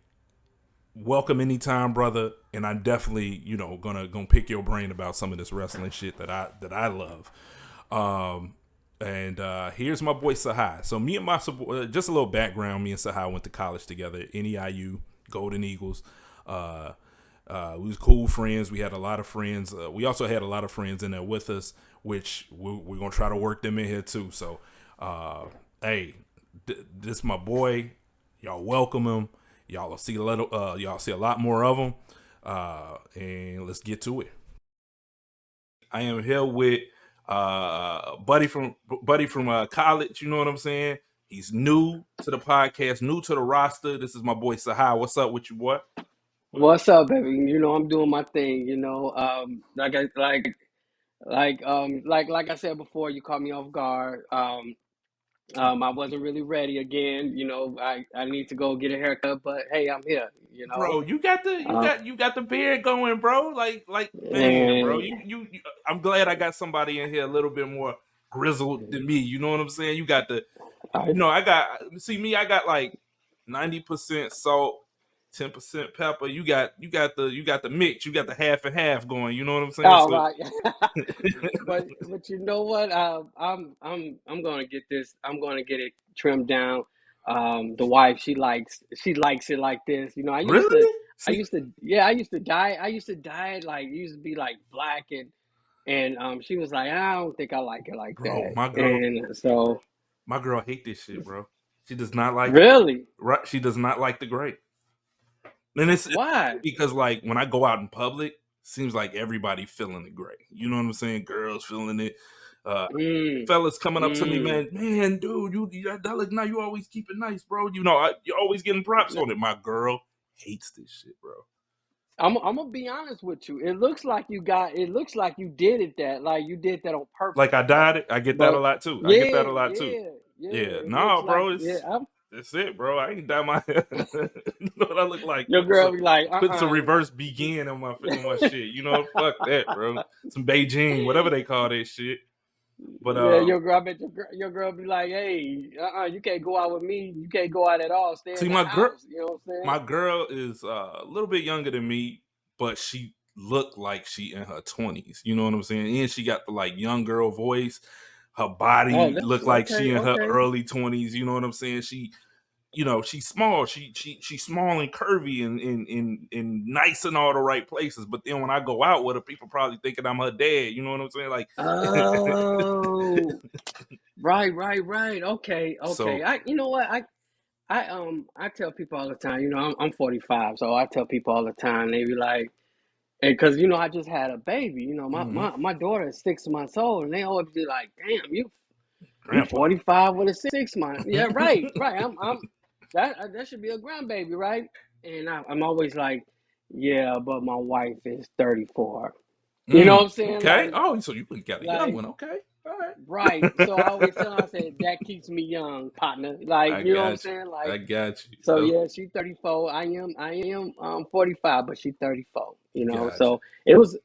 welcome anytime, brother. And I'm definitely, gonna pick your brain about some of this wrestling shit that I love. And here's my boy Tshey. So me and just a little background. Me and Tshey went to college together. NEIU, Golden Eagles. We was cool friends. We had a lot of friends. We also had a lot of friends in there with us, which we're gonna try to work them in here too. So, hey, this my boy. Y'all welcome him. Y'all will see y'all see a lot more of them. And let's get to it. I am here with buddy from college. You know what I'm saying? He's new to the podcast, new to the roster. This is my boy Tshey. What's up with you, boy? What's up, baby? I'm doing my thing. Like I said before, you caught me off guard. I wasn't really ready again. I need to go get a haircut, but hey, I'm here. Bro, you got the beard going, bro. Like man, bro. You I'm glad I got somebody in here a little bit more grizzled than me. You know what I'm saying? You got I got like 90% salt, 10% pepper. You got the mix. You got the half and half going. You know what I'm saying? Oh, right. but you know what? I'm gonna get this. I'm gonna get it trimmed down. The wife, she likes it like this. You know, Really? I used to dye it like, it used to be like black, and she was like, I don't think I like it like Bro, that. And so, my girl hate this shit, bro. She does not like really, right. She does not like the gray. And it's why? because like when I go out in public, seems like everybody feeling the gray. You know what I'm saying? Girls feeling it. Mm, Fellas coming up to me, mm. man, dude, that look nice. You always keep it nice, bro. You know, you're always getting props on it. My girl hates this shit, bro. I'm gonna be honest with you. It looks like you did it like you did that on Like purpose. I dyed it. I get that a But lot too. yeah, Yeah, it looks no, like, bro, yeah. that's it, bro. I ain't dye my hair. You know what I look like? Your girl be like, Put some reverse begin on my shit. You know, fuck that, bro. Some Beijing, whatever they call that shit. But yeah, your girl, I bet your girl be like, hey, you can't go out with me. You can't go out at all. Stay see, in the house. You know what I'm saying? my girl is a little bit younger than me, but she looked like she in her 20s. You know what I'm saying? And she got the like young girl voice. Her Oh, body that's looked like she in her okay. early 20s. You know what I'm saying? She's small. She's small and curvy and nice in all the right places. But then when I go out with her, people probably thinking I'm her dad. You know what I'm saying? Like, Oh, right. Okay. so You know what? I tell people all the time. You know, I'm 45, so I tell people all the time. They be like, because you know, I just had a baby. You know, my daughter is 6 months old, and they always be like, "Damn, you grandpa. 45 with a 6 month." Yeah, right. I'm that should be a grandbaby, right? And I'm always like, yeah, but my wife is 34. You know what I'm saying? Okay. Oh, so you got a young Like, one. Okay. All right. right. So I always tell her, I said, that keeps me young, partner. Like, I you know what I'm got you. saying? I Like, got you. so Oh, yeah, she's 34. I am 45, but she's 34. You know, got you. so it was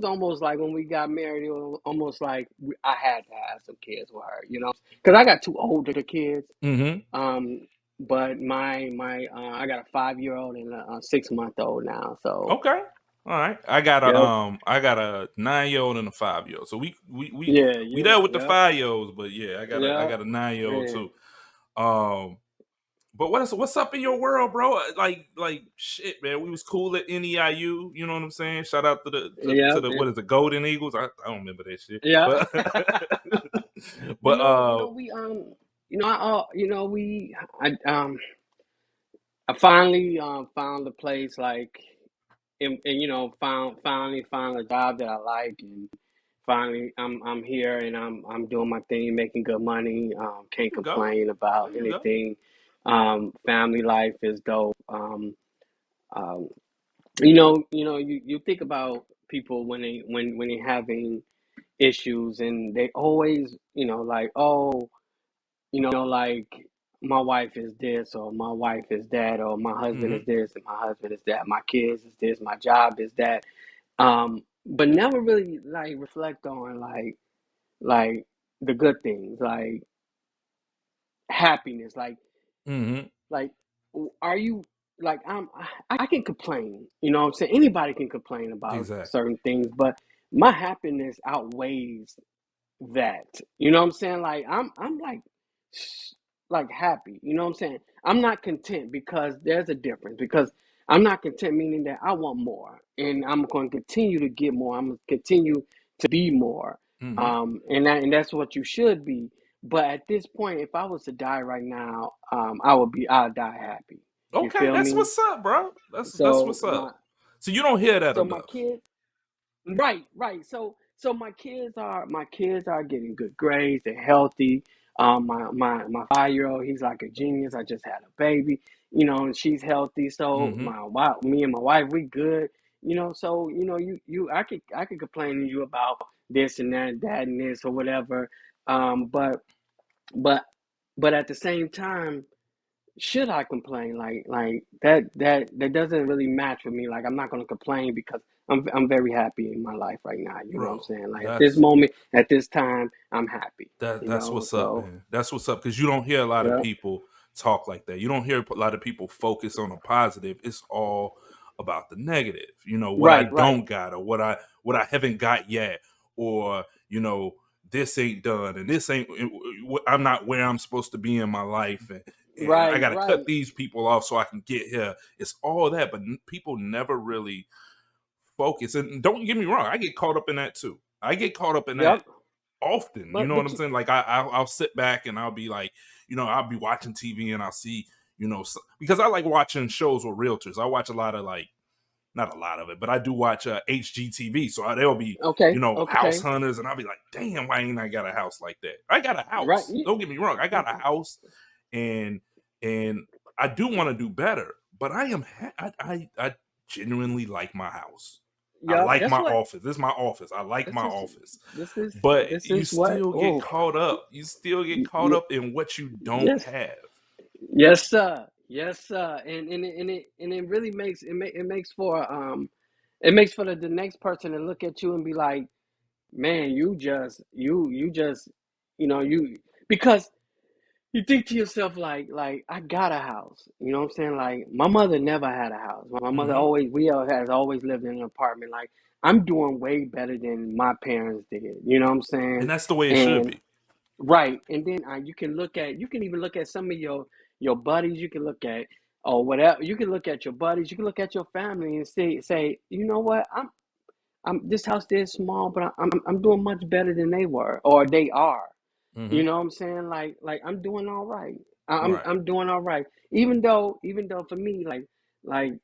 almost like when we got married. It was almost like I had to have some kids with her. You know, because I got two older kids. Mm-hmm. But my I got a 5-year-old and a 6-month-old now. So Okay. All right. I got yep, a 9-year-old and a 5-year-old. So yeah, we you, there with the yep, 5-year-olds, but yeah, I yep, got a 9-year-old yeah, too. But what's up in your world, bro? Like shit, man. We was cool at NEIU. You know what I'm saying? Shout out to yep, the what is it, Golden Eagles? I don't remember that shit. yeah. But You but know, we I finally found a place, like, and you know, finally found a job that I like, and finally I'm here, and I'm doing my thing, making good money. Can't there you go. complain about There you go. anything. Family life is dope. Um, you think about people when they having issues, and they always, like, oh, like, my wife is this, or my wife is that, or my husband is Mm-hmm. this and my husband is that, my kids is this, my job is that. But never really like reflect on, like the good things, like happiness, Mm-hmm. like are you, like, I can complain, you know what I'm saying? Anybody can complain about Exactly. certain things, but my happiness outweighs that. You know what I'm saying? Like, I'm like happy. You know what I'm saying? I'm not content, because there's a difference. Because I'm not content, meaning that I want more, and I'm going to continue to get more. I'm going to continue to be more. Mm-hmm. And that's what you should be. But at this point, if I was to die right now, I'd die happy. You Okay, feel that's me? what's up, bro. That's So what's up. So you don't hear that my enough. kids. Right. So my kids are getting good grades. They're healthy. My 5-year-old, he's like a genius. I just had a baby, and she's healthy. So Mm-hmm. me and my wife, we good. So I could complain to you about this and that and this or whatever. But but but at the same time, should I complain? Like that doesn't really match with me. Like, I'm not gonna complain, because I'm very happy in my life right now. You know what I'm Bro, saying? Like, at this that's moment, at this time, I'm happy. that's what's up, So man. That's what's up, because you don't hear a lot of yeah. people talk like that. You don't hear a lot of people focus on the positive. It's all about the negative. You know, what I Right. don't got, or what I haven't got yet, or this ain't done, and this ain't, I'm not where I'm supposed to be in my life, and I got to cut these people off so I can get here. It's all that, but people never really focus. And don't get me wrong, I get caught up in that too. I get caught up in that often. You know what I'm saying? Like I'll sit back and I'll be like, I'll be watching TV and I'll see, because I like watching shows with realtors. I watch a lot of not a lot of it, but I do watch HGTV. So there'll be, house hunters, and I'll be like, damn, why ain't I got a house like that? I got a house. Right. Don't get me wrong. I got a house, and I do want to do better, but I genuinely like my house. I like my office. This is my office. I like my office. But you still get caught up. You still get caught up in what you don't have. Yes, sir. Yes, sir. And it really makes it makes for the next person to look at you and be like, man, you just because you think to yourself like I got a house. You know what I'm saying? Like my mother never had a house. My mother has always lived in an apartment. Like I'm doing way better than my parents did. You know what I'm saying? And that's the way it should be. Right. And then you can even look at some of your buddies. You can look at or whatever. You can look at your buddies. You can look at your family and say, you know what? I'm this house is small, but I'm doing much better than they were or they are. Mm-hmm. You know what I'm saying? Like I'm doing all right. I'm doing all right. Even though for me, like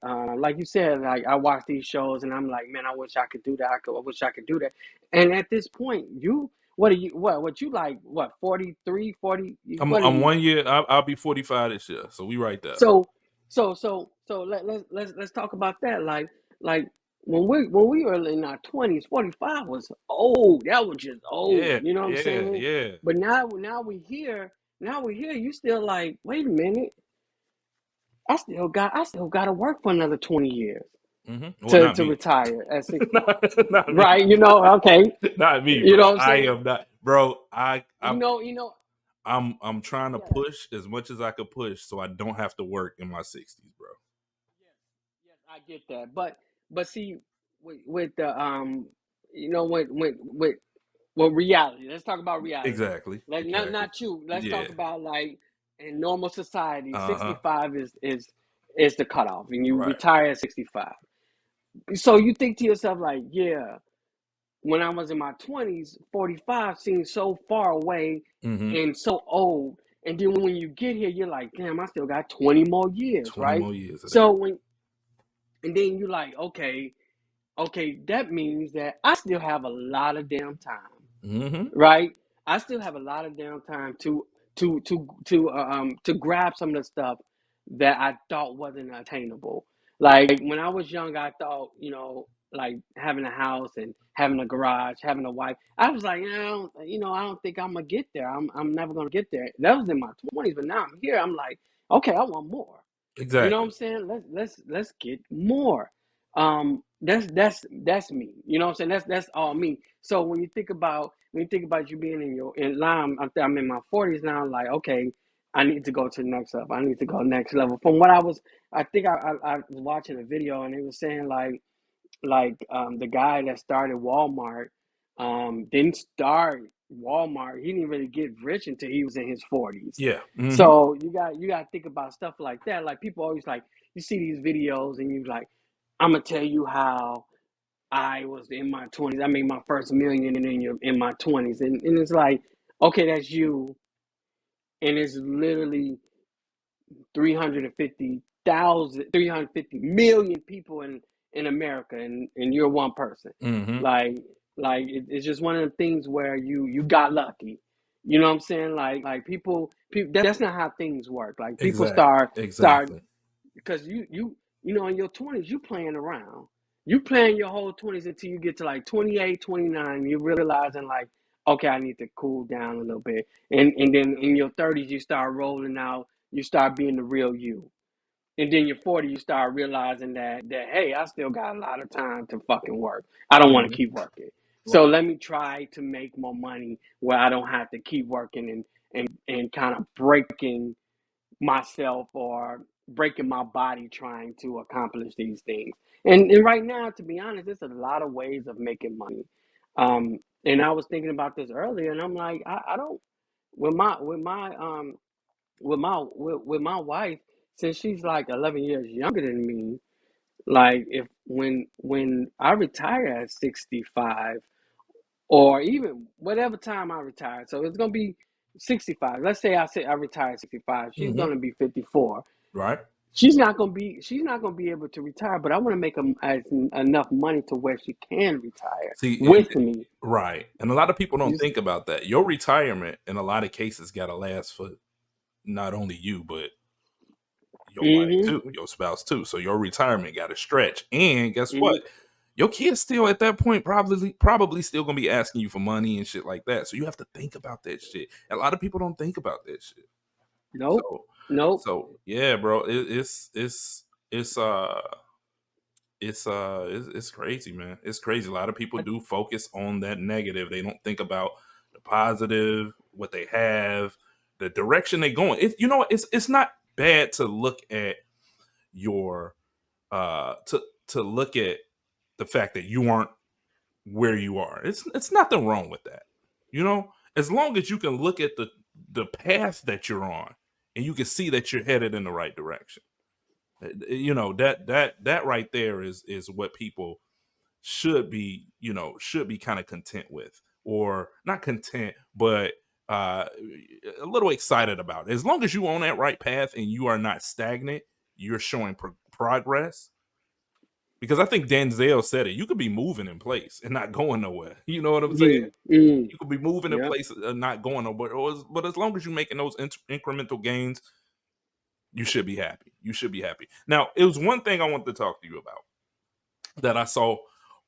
you said, like I watch these shows and I'm like, man, I wish I could do that. I wish I could do that. And at this point, what you like? What 43, 40? I'm 1 year. I'll be 45 this year. So we right there. So let's talk about that. Like when we were in our 20s, 45 was old. That was just old. Yeah, you know what I'm saying? Yeah. But now we here. You still like, wait a minute. I still got to work for another 20 years to retire at 60. Not right? Me. Okay. Not me. You bro. know what I'm saying? I am not, bro. I'm I'm trying to push as much as I could push so I don't have to work in my 60s, bro. Yes, I get that. But see, with the with reality. Let's talk about reality. Exactly. Not you. Let's talk about like in normal society, 65 is the cutoff, and you retire at 65. So you think to yourself like, yeah, when I was in my 20s, 45 seems so far away and so old. And then when you get here, you're like, damn, I still got 20 more years, 20 more years. So and then you're like, okay, that means that I still have a lot of damn time, right? I still have a lot of damn time to grab some of the stuff that I thought wasn't attainable. Like when I was young, I thought, like having a house and having a garage, having a wife. I was like, I don't think I'm gonna get there. I'm never gonna get there. That was in my 20s, but now I'm here. I'm like, okay, I want more. Exactly. You know what I'm saying? Let's get more. That's me. You know what I'm saying? That's all me. So when you think about you being in line, I'm in my 40s now. I'm like, okay, I need to go to the next level. I need to go next level. From what I was watching a video and it was saying the guy that started Walmart didn't start Walmart. He didn't really get rich until he was in his 40s. Yeah. So you got to think about stuff like that. Like people always like, you see these videos and you like, I'm gonna tell you how I was in my 20s. I made my first million in my 20s, and it's like, okay, that's you, and it's literally 350 million people in America, and you're one person. Like it's just one of the things where you got lucky. You know what I'm saying? Like people that's not how things work. Like people start because you in your 20s you playing around. You playing your whole 20s until you get to like 28, 29. You're realizing like, okay, I need to cool down a little bit. And then in your 30s you start rolling out. You start being the real you. And then you're 40, you start realizing that hey, I still got a lot of time to fucking work. I don't want to keep working. So let me try to make more money where I don't have to keep working and kind of breaking myself or breaking my body trying to accomplish these things. And right now, to be honest, there's a lot of ways of making money. And I was thinking about this earlier, and I'm like, I don't with my wife, since she's like 11 years younger than me. Like if when I retire at 65, or even whatever time I retire, so it's gonna be 65. Let's say I retire at 65. She's Mm-hmm. gonna be 54. Right. She's not gonna be able to retire, but I want to make enough money to where she can retire See, with me. right. And a lot of people don't You, think about that. Your retirement, in a lot of cases, got to last for not only you, but your wife too, your spouse too. So your retirement got to stretch. And guess what? Your kids still at that point probably still gonna be asking you for money and shit like that. So you have to think about that shit. A lot of people don't think about that shit. Nope. So Nope. so yeah, bro, it's crazy, man. It's crazy. A lot of people do focus on that negative. They don't think about the positive, what they have, the direction they going. It's not bad to look at your to look at the fact that you aren't where you are. It's nothing wrong with that. As long as you can look at the path that you're on and you can see that you're headed in the right direction. That right there is what people should be kind of content with, or not content, but a little excited about it. As long as you on that right path and you are not stagnant, you're showing progress. Because I think Denzel said it. You could be moving in place and not going nowhere. You know what I'm saying? You could be moving in place and not going nowhere. But as long as you're making those incremental gains, you should be happy. You should be happy. Now, it was one thing I wanted to talk to you about that I saw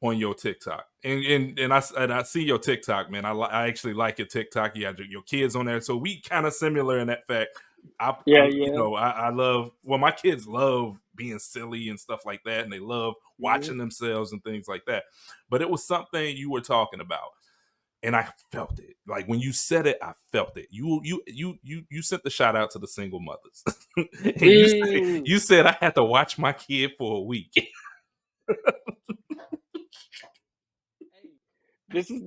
on your TikTok, and I see your TikTok, man. I actually like your TikTok. You have your kids on there, so we kind of similar in that fact. I love. Well, my kids love being silly and stuff like that, and they love watching themselves and things like that. But it was something you were talking about, and I felt it. Like when you said it, I felt it. You sent the shout out to the single mothers, and you said I had to watch my kid for a week. This is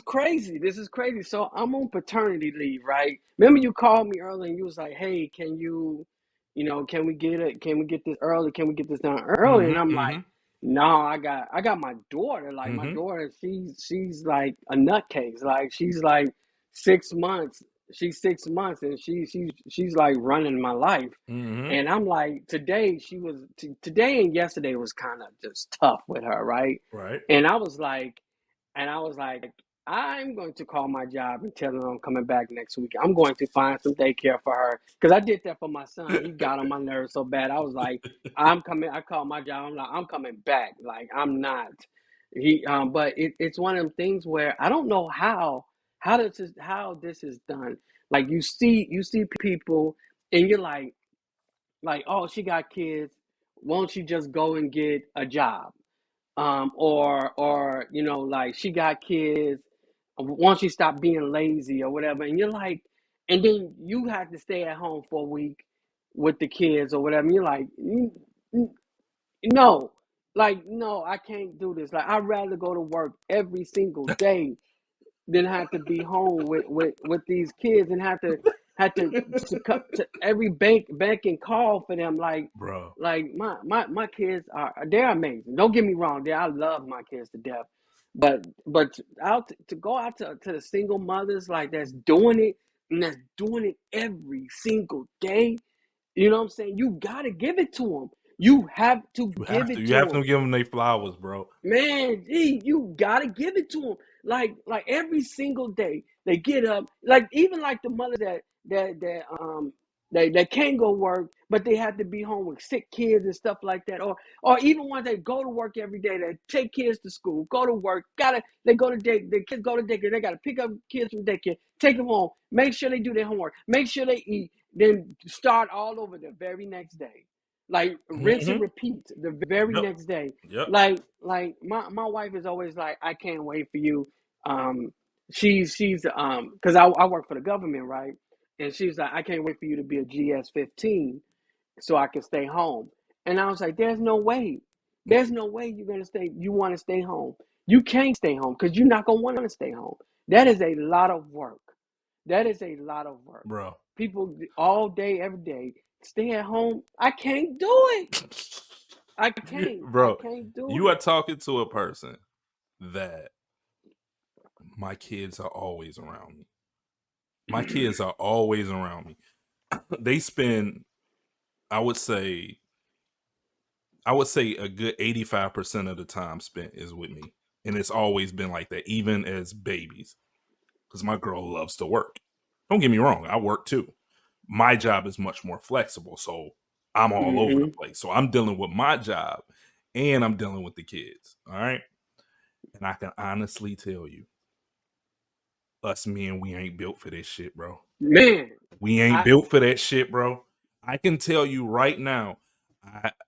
crazy. This is crazy. So I'm on paternity leave, right? Remember you called me early and you was like, "Hey, can can we get this early? Can we get this done early?" And I'm like, "No, I got my daughter. Like my daughter, she's like a nutcase. Like she's like 6 months. She's 6 months and she's like running my life." And I'm like, today and yesterday was kind of just tough with her, right? Right. And I was like, I'm going to call my job and tell them I'm coming back next week. I'm going to find some daycare for her. Because I did that for my son. He got on my nerves so bad. I was like, I'm coming. I called my job. I'm like, I'm coming back. Like, I'm not. But it's one of them things where I don't know how this is done. Like you see people and you're like, oh, she got kids. Won't she just go and get a job? Or like she got kids. Once she stop being lazy or whatever, and you're like, and then you have to stay at home for a week with the kids or whatever. And you're like, no, no, I can't do this. Like I'd rather go to work every single day than have to be home with these kids and have to succumb to every bank and call for them. Like, bro, like my kids they're amazing. Don't get me wrong, I love my kids to death. But to go out to the single mothers like that's doing it and that's doing it every single day. You know what I'm saying? You gotta give it to them. You have to give it to them. You have to give them their flowers, bro. Man, you gotta give it to them. Like every single day they get up. Like even like the mothers that can't go work, but they have to be home with sick kids and stuff like that. Or even ones that go to work every day, that take kids to school, go to work, they go to day, the kids go to daycare, they gotta pick up kids from daycare, take them home, make sure they do their homework, make sure they eat, then start all over the very next day. Like rinse and repeat the very next day. Yep. Like my wife is always like, I can't wait for you. She's because I work for the government, right? And she's like, I can't wait for you to be a GS-15 so I can stay home. And I was like, there's no way. There's no way you want to stay home. You can't stay home because you're not gonna want to stay home. That is a lot of work. That is a lot of work. bro. People all day, every day, stay at home. I can't do it. I Bro, can't do you are it. talking to a person that my kids are always around me. My kids are always around me. They spend, I would say a good 85% of the time spent is with me. And it's always been like that, even as babies. Because my girl loves to work. Don't get me wrong, I work too. My job is much more flexible, so I'm all over the place. So I'm dealing with my job and I'm dealing with the kids. All right. And I can honestly tell you, us men, we ain't built for this shit, bro. Man, We ain't built for that shit, bro. I can tell you right now,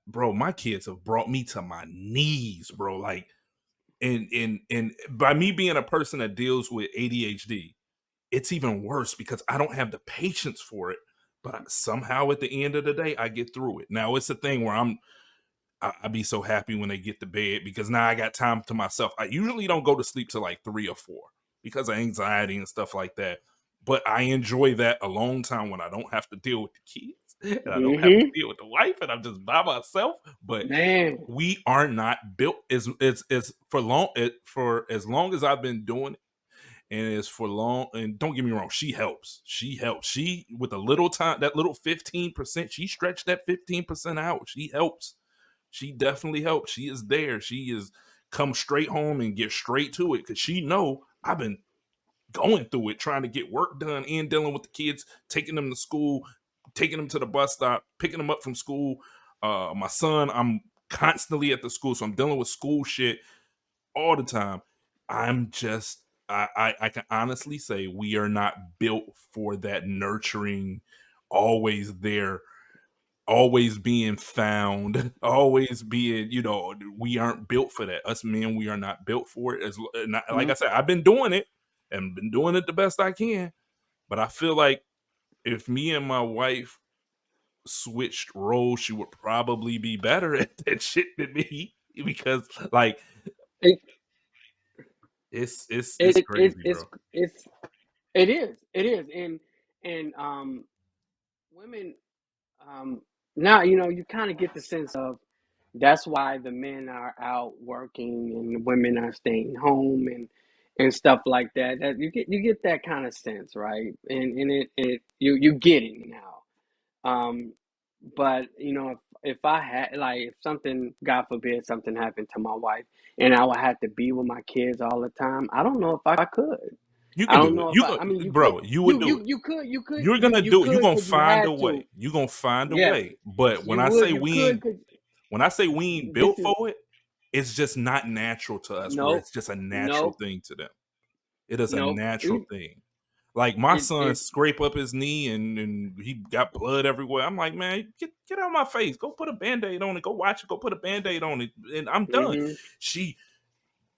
bro, my kids have brought me to my knees, bro. Like, and by me being a person that deals with ADHD, it's even worse because I don't have the patience for it. But somehow at the end of the day, I get through it. Now it's a thing where I be so happy when they get to bed because now I got time to myself. I usually don't go to sleep till like 3 or 4 because of anxiety and stuff like that. But I enjoy that alone time when I don't have to deal with the kids and I don't have to deal with the wife and I'm just by myself. But man, we are not built as for as long as I've been doing it. And it's for long. And don't get me wrong, she helps. She with a little time, that little 15%, she stretched that 15% out. She helps. She definitely helps. She is there. She is come straight home and get straight to it because she know I've been going through it, trying to get work done and dealing with the kids, taking them to school, taking them to the bus stop, picking them up from school. My son, I'm constantly at the school, so I'm dealing with school shit all the time. I'm just, I can honestly say we are not built for that nurturing, always there, always being found, always being, we aren't built for that. Us men, we are not built for it. Like I said, I've been doing it and been doing it the best I can. But I feel like if me and my wife switched roles, she would probably be better at that shit than me because, like, it it's crazy, bro. it is, and women, now you kind of get the sense of that's why the men are out working and the women are staying home and stuff like that. That you get that kind of sense, right? And you get it now. But if I had like if something, God forbid, something happened to my wife, and I would have to be with my kids all the time, I don't know if I could. You I can don't do it. know if You I mean, you could, bro, you would do it. You're gonna you do it. You're could, gonna because you find a had to. way. You're gonna find a Yeah, way. But when you I would, say you could, cause when I say we ain't this built is for it, it's just not natural to us. Where nope, it's just a natural nope, thing to them. It is a nope. natural thing. Like my son It scrape up his knee and he got blood everywhere. I'm like, man, get out of my face. Go put a Band-Aid on it. Go watch it. Go put a Band-Aid on it. And I'm done. mm-hmm, She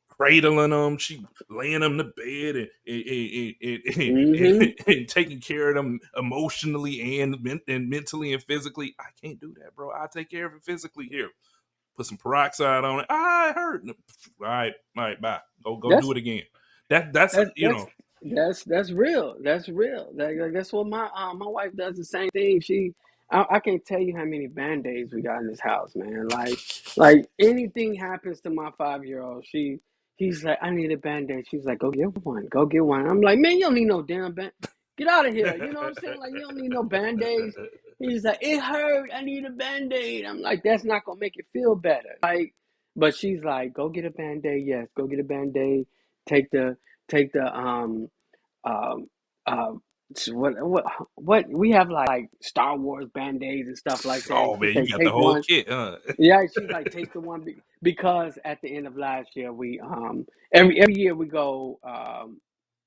cradling them, she laying them to bed mm-hmm. and taking care of them emotionally and mentally and physically. I can't do that, bro. I take care of it physically. Here, put some peroxide on it. I hurt. All right, bye. Go do That's it again. That's that's that's that's real. That's real. That's what my wife does the same thing. I can't tell you how many band-aids we got in this house, man. Like anything happens to my 5-year-old, he's like, I need a band-aid. She's like, go get one. Go get one. I'm like, man, you don't need no damn band. Get out of here. You know what I'm saying? Like, you don't need no band-aids. He's like, it hurt. I need a band-aid. I'm like, that's not gonna make it feel better. Like, but she's like, go get a band-aid. Yes, go get a band-aid. Take the take the um uh what we have like Star Wars band-aids and stuff like that. And oh she man, you say got the take whole one. kit, huh? Yeah, she's like take the one because at the end of last year we every year we go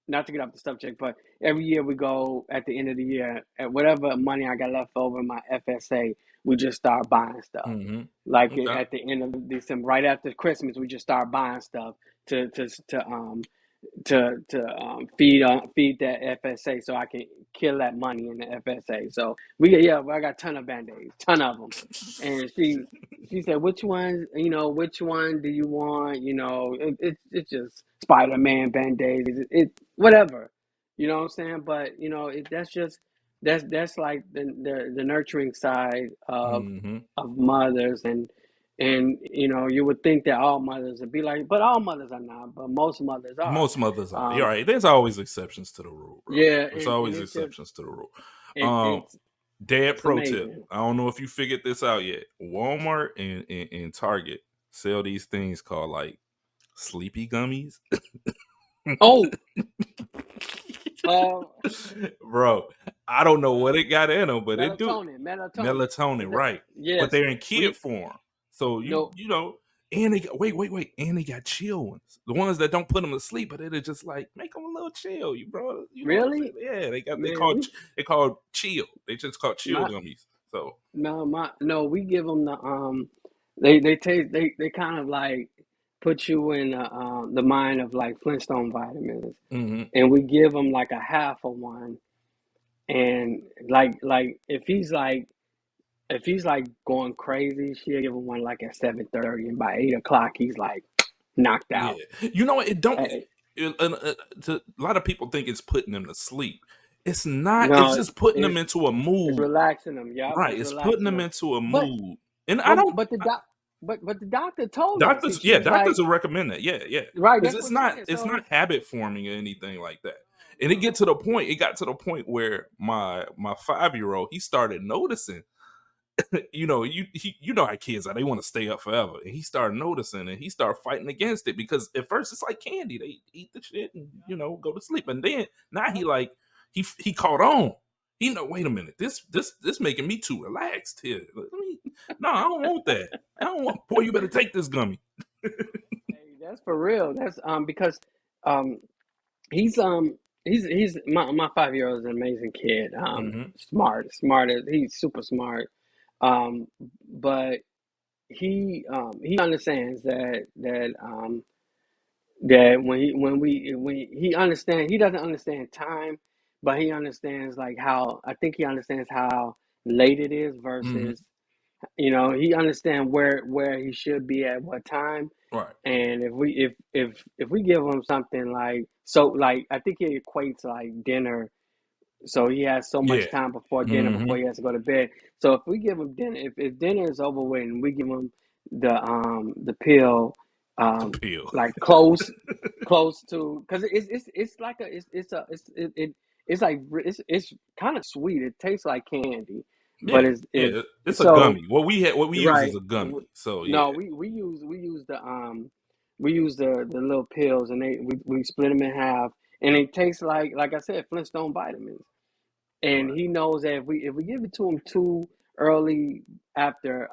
not to get off the subject, but every year we go at the end of the year, at whatever money I got left over in my FSA, we just start buying stuff. Mm-hmm. Like Okay. at the end of December, right after Christmas, we just start buying stuff to feed that FSA so I can kill that money in the FSA. So I got a ton of Band-Aids, ton of them. And she said, which one do you want? It's just Spider-Man Band-Aids, whatever. You know what I'm saying? But that's like the nurturing side of Mm-hmm. mothers, and you would think that all mothers would be like, but all mothers are not, but most mothers are. Most mothers are. You're right. There's always exceptions to the rule, bro. Yeah, There's and always it's just exceptions to the rule. it's Dad it's pro tip. amazing. I don't know if you figured this out yet. Walmart and Target sell these things called like sleepy gummies. Oh, bro, I don't know what it got in them, but it do melatonin. right? Yes, But they're in kid form, so no, and they got wait, and they got chill ones, the ones that don't put them to sleep, but it'll just like make them a little chill, bro. You know what I'm saying? really, Yeah, man. they called chill. They just called chill My gummies. So no, we give them the they taste they kind of like put you in the mind of like Flintstone vitamins, mm-hmm. and we give them like a half of one, and like if he's like going crazy, she'll give him one like at 7:30, and by 8 o'clock he's like knocked out. Yeah, you know what? It don't. Hey, A lot of people think it's putting them to sleep. It's not. It's no, just putting them into a it's mood. relaxing them. Yeah, Right. It's putting them into a mood. And I don't. but the doctor told us. Doctors, doctors will recommend that. Yeah, Right. because That's it's what not. saying. It's So not habit forming or anything like that. And it got to the point where my 5-year-old, he started noticing. You know how kids are. They want to stay up forever, and he started noticing, and he started fighting against it because at first it's like candy. They eat the shit and go to sleep, and then now he caught on. Wait a minute, this making me too relaxed here. No, I don't want that. I don't want. Boy, you better take this gummy. hey, that's for real. That's because um he's my 5-year-old is an amazing kid. Mm-hmm. Smart as he's super smart. But he understands that when he understands, he doesn't understand time, but he understands like how I think he understands how late it is Mm-hmm. versus he understands where he should be at what time. Right. And if we give him something like, so like I think he equates like dinner, so he has so Yeah. much time before dinner Mm-hmm. before he has to go to bed. So if we give him dinner, if dinner is over with and we give him the pill, The pill. like close to, because it's like it's kind of sweet. It tastes like candy, but it's a so gummy. What we use right. is a gummy. So yeah. No, we use the little pills, and we split them in half, and it tastes like I said, Flintstone vitamins. And Right. he knows that if we give it to him too early after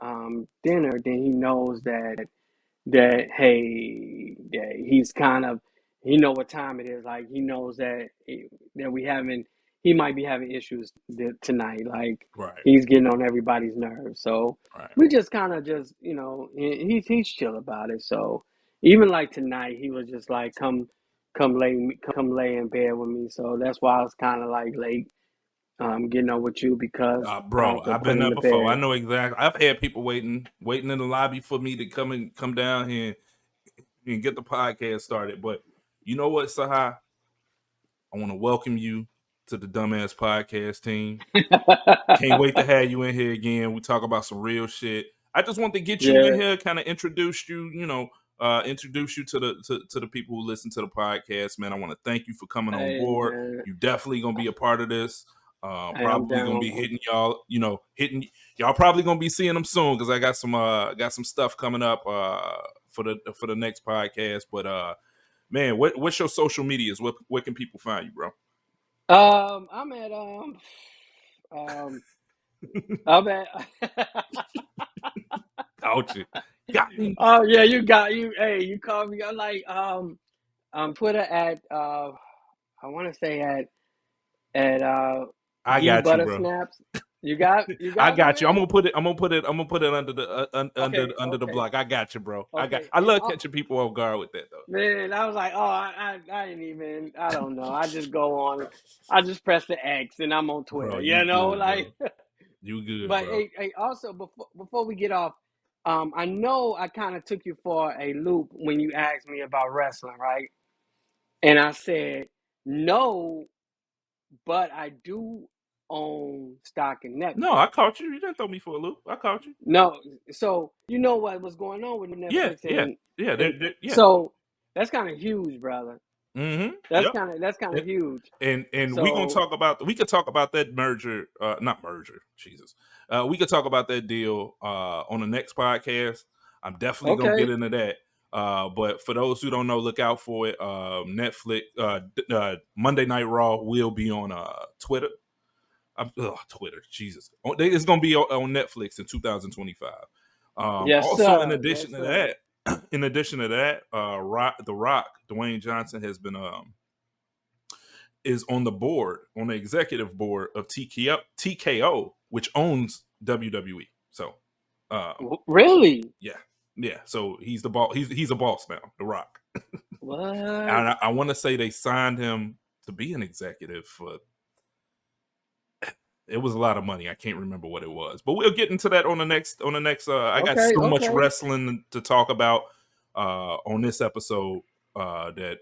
dinner, then he knows that he's kind of, he know what time it is. Like he knows that he might be having issues tonight. Like Right. he's getting on everybody's nerves. So Right. we just kind of just he's chill about it. So even like tonight, he was just like come lay in bed with me. So that's why I was kind of like late getting on with you, because I Bro, had to I've put been him there to before. I bed. know exactly. I've had people waiting in the lobby for me to come down here and get the podcast started. But you know what, Sahai? I want to welcome you to the Dummast Podcast team. Can't wait to have you in here again. We talk about some real shit. I just want to get you in Yeah. here, kind of introduce you, introduce you to the people who listen to the podcast, man. I want to thank you for coming on Hey board. man. You definitely gonna be a part of this. Hey, I'm Probably gonna down. be hitting y'all, y'all probably gonna be seeing them soon because I got some stuff coming up for the next podcast. But man, what's your social medias? Where can people find you, bro? I'm at I'm at Got you. Got me. oh yeah, hey, you called me. I'm like Twitter at I want to say at I D got you, Butter bro. Snaps. I got me, got you. man? I'm gonna put it under the under the Okay. block. I got you, bro. Okay. I And love catching people off guard with that though. man, I was like, oh, I didn't even. I don't know. I just go on. I just press the X and I'm on Bro, Twitter. you You know, good, like. bro. You good, But bro. hey, also before we get off, I know I kind of took you for a loop when you asked me about wrestling, right? And I said no, but I do own stock in No, I Netflix. caught you. You didn't throw me for a loop. I caught you. No, so you know what was going on with Yeah, Netflix yeah, yeah. and Yeah. so that's kind of huge, brother. Mm-hmm. That's Yep. kind of huge. And we gonna So talk about that merger, not merger, Jesus. We could talk about that deal on the next podcast. I'm definitely gonna get okay, into that. But for those who don't know, look out for it. Netflix Monday Night Raw will be on Twitter. Twitter, Jesus. It's gonna be on Netflix in 2025. yes Also, in sir, addition yes to sir. that, The Rock, Dwayne Johnson has been is on the board, on the executive board of TKO, which owns WWE. So, Really? yeah, yeah. So he's the boss. He's a boss now, The Rock. What? And I want to say they signed him to be an executive for. It was a lot of money. I can't remember what it was, but we'll get into that on the next. I got Okay, so much okay. wrestling to talk about on this episode that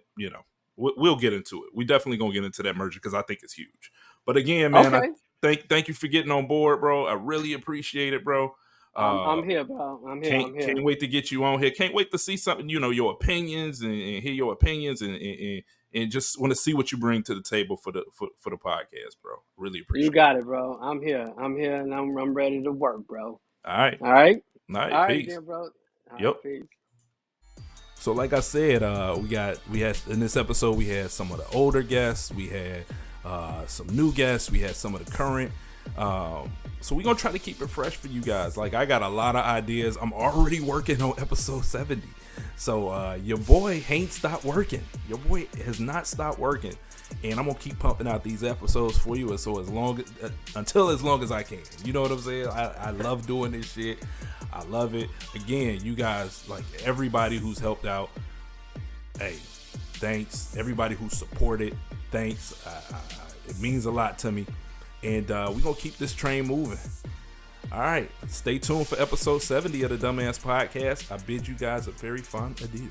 we'll get into it. We definitely gonna get into that merger because I think it's huge. But again, man, I Okay. thank you for getting on board, bro. I really appreciate it, bro. I'm here, bro. I'm here. I'm here. Can't wait to get you on here. Can't wait to see something. Your opinions and hear your opinions and just want to see what you bring to the table for the podcast, bro. Really You appreciate it. got it, bro. I'm here. I'm here, and I'm ready to work, bro. All right. All right. All All right. right, Peace. then, bro. All right, Yep. peace. So like I said, we had in this episode we had some of the older guests, we had some new guests, we had some of the current. So we're gonna try to keep it fresh for you guys. Like I got a lot of ideas. I'm already working on episode 70. So your boy ain't stopped working. Your boy has not stopped working. And I'm gonna keep pumping out these episodes for you until as long as I can. You know what I'm saying? I love doing this shit. I love it. Again, you guys, like everybody who's helped out, hey, thanks. Everybody who supported, thanks. It means a lot to me. And we're going to keep this train moving. All right. Stay tuned for episode 70 of the Dummast Podcast. I bid you guys a very fond adieu.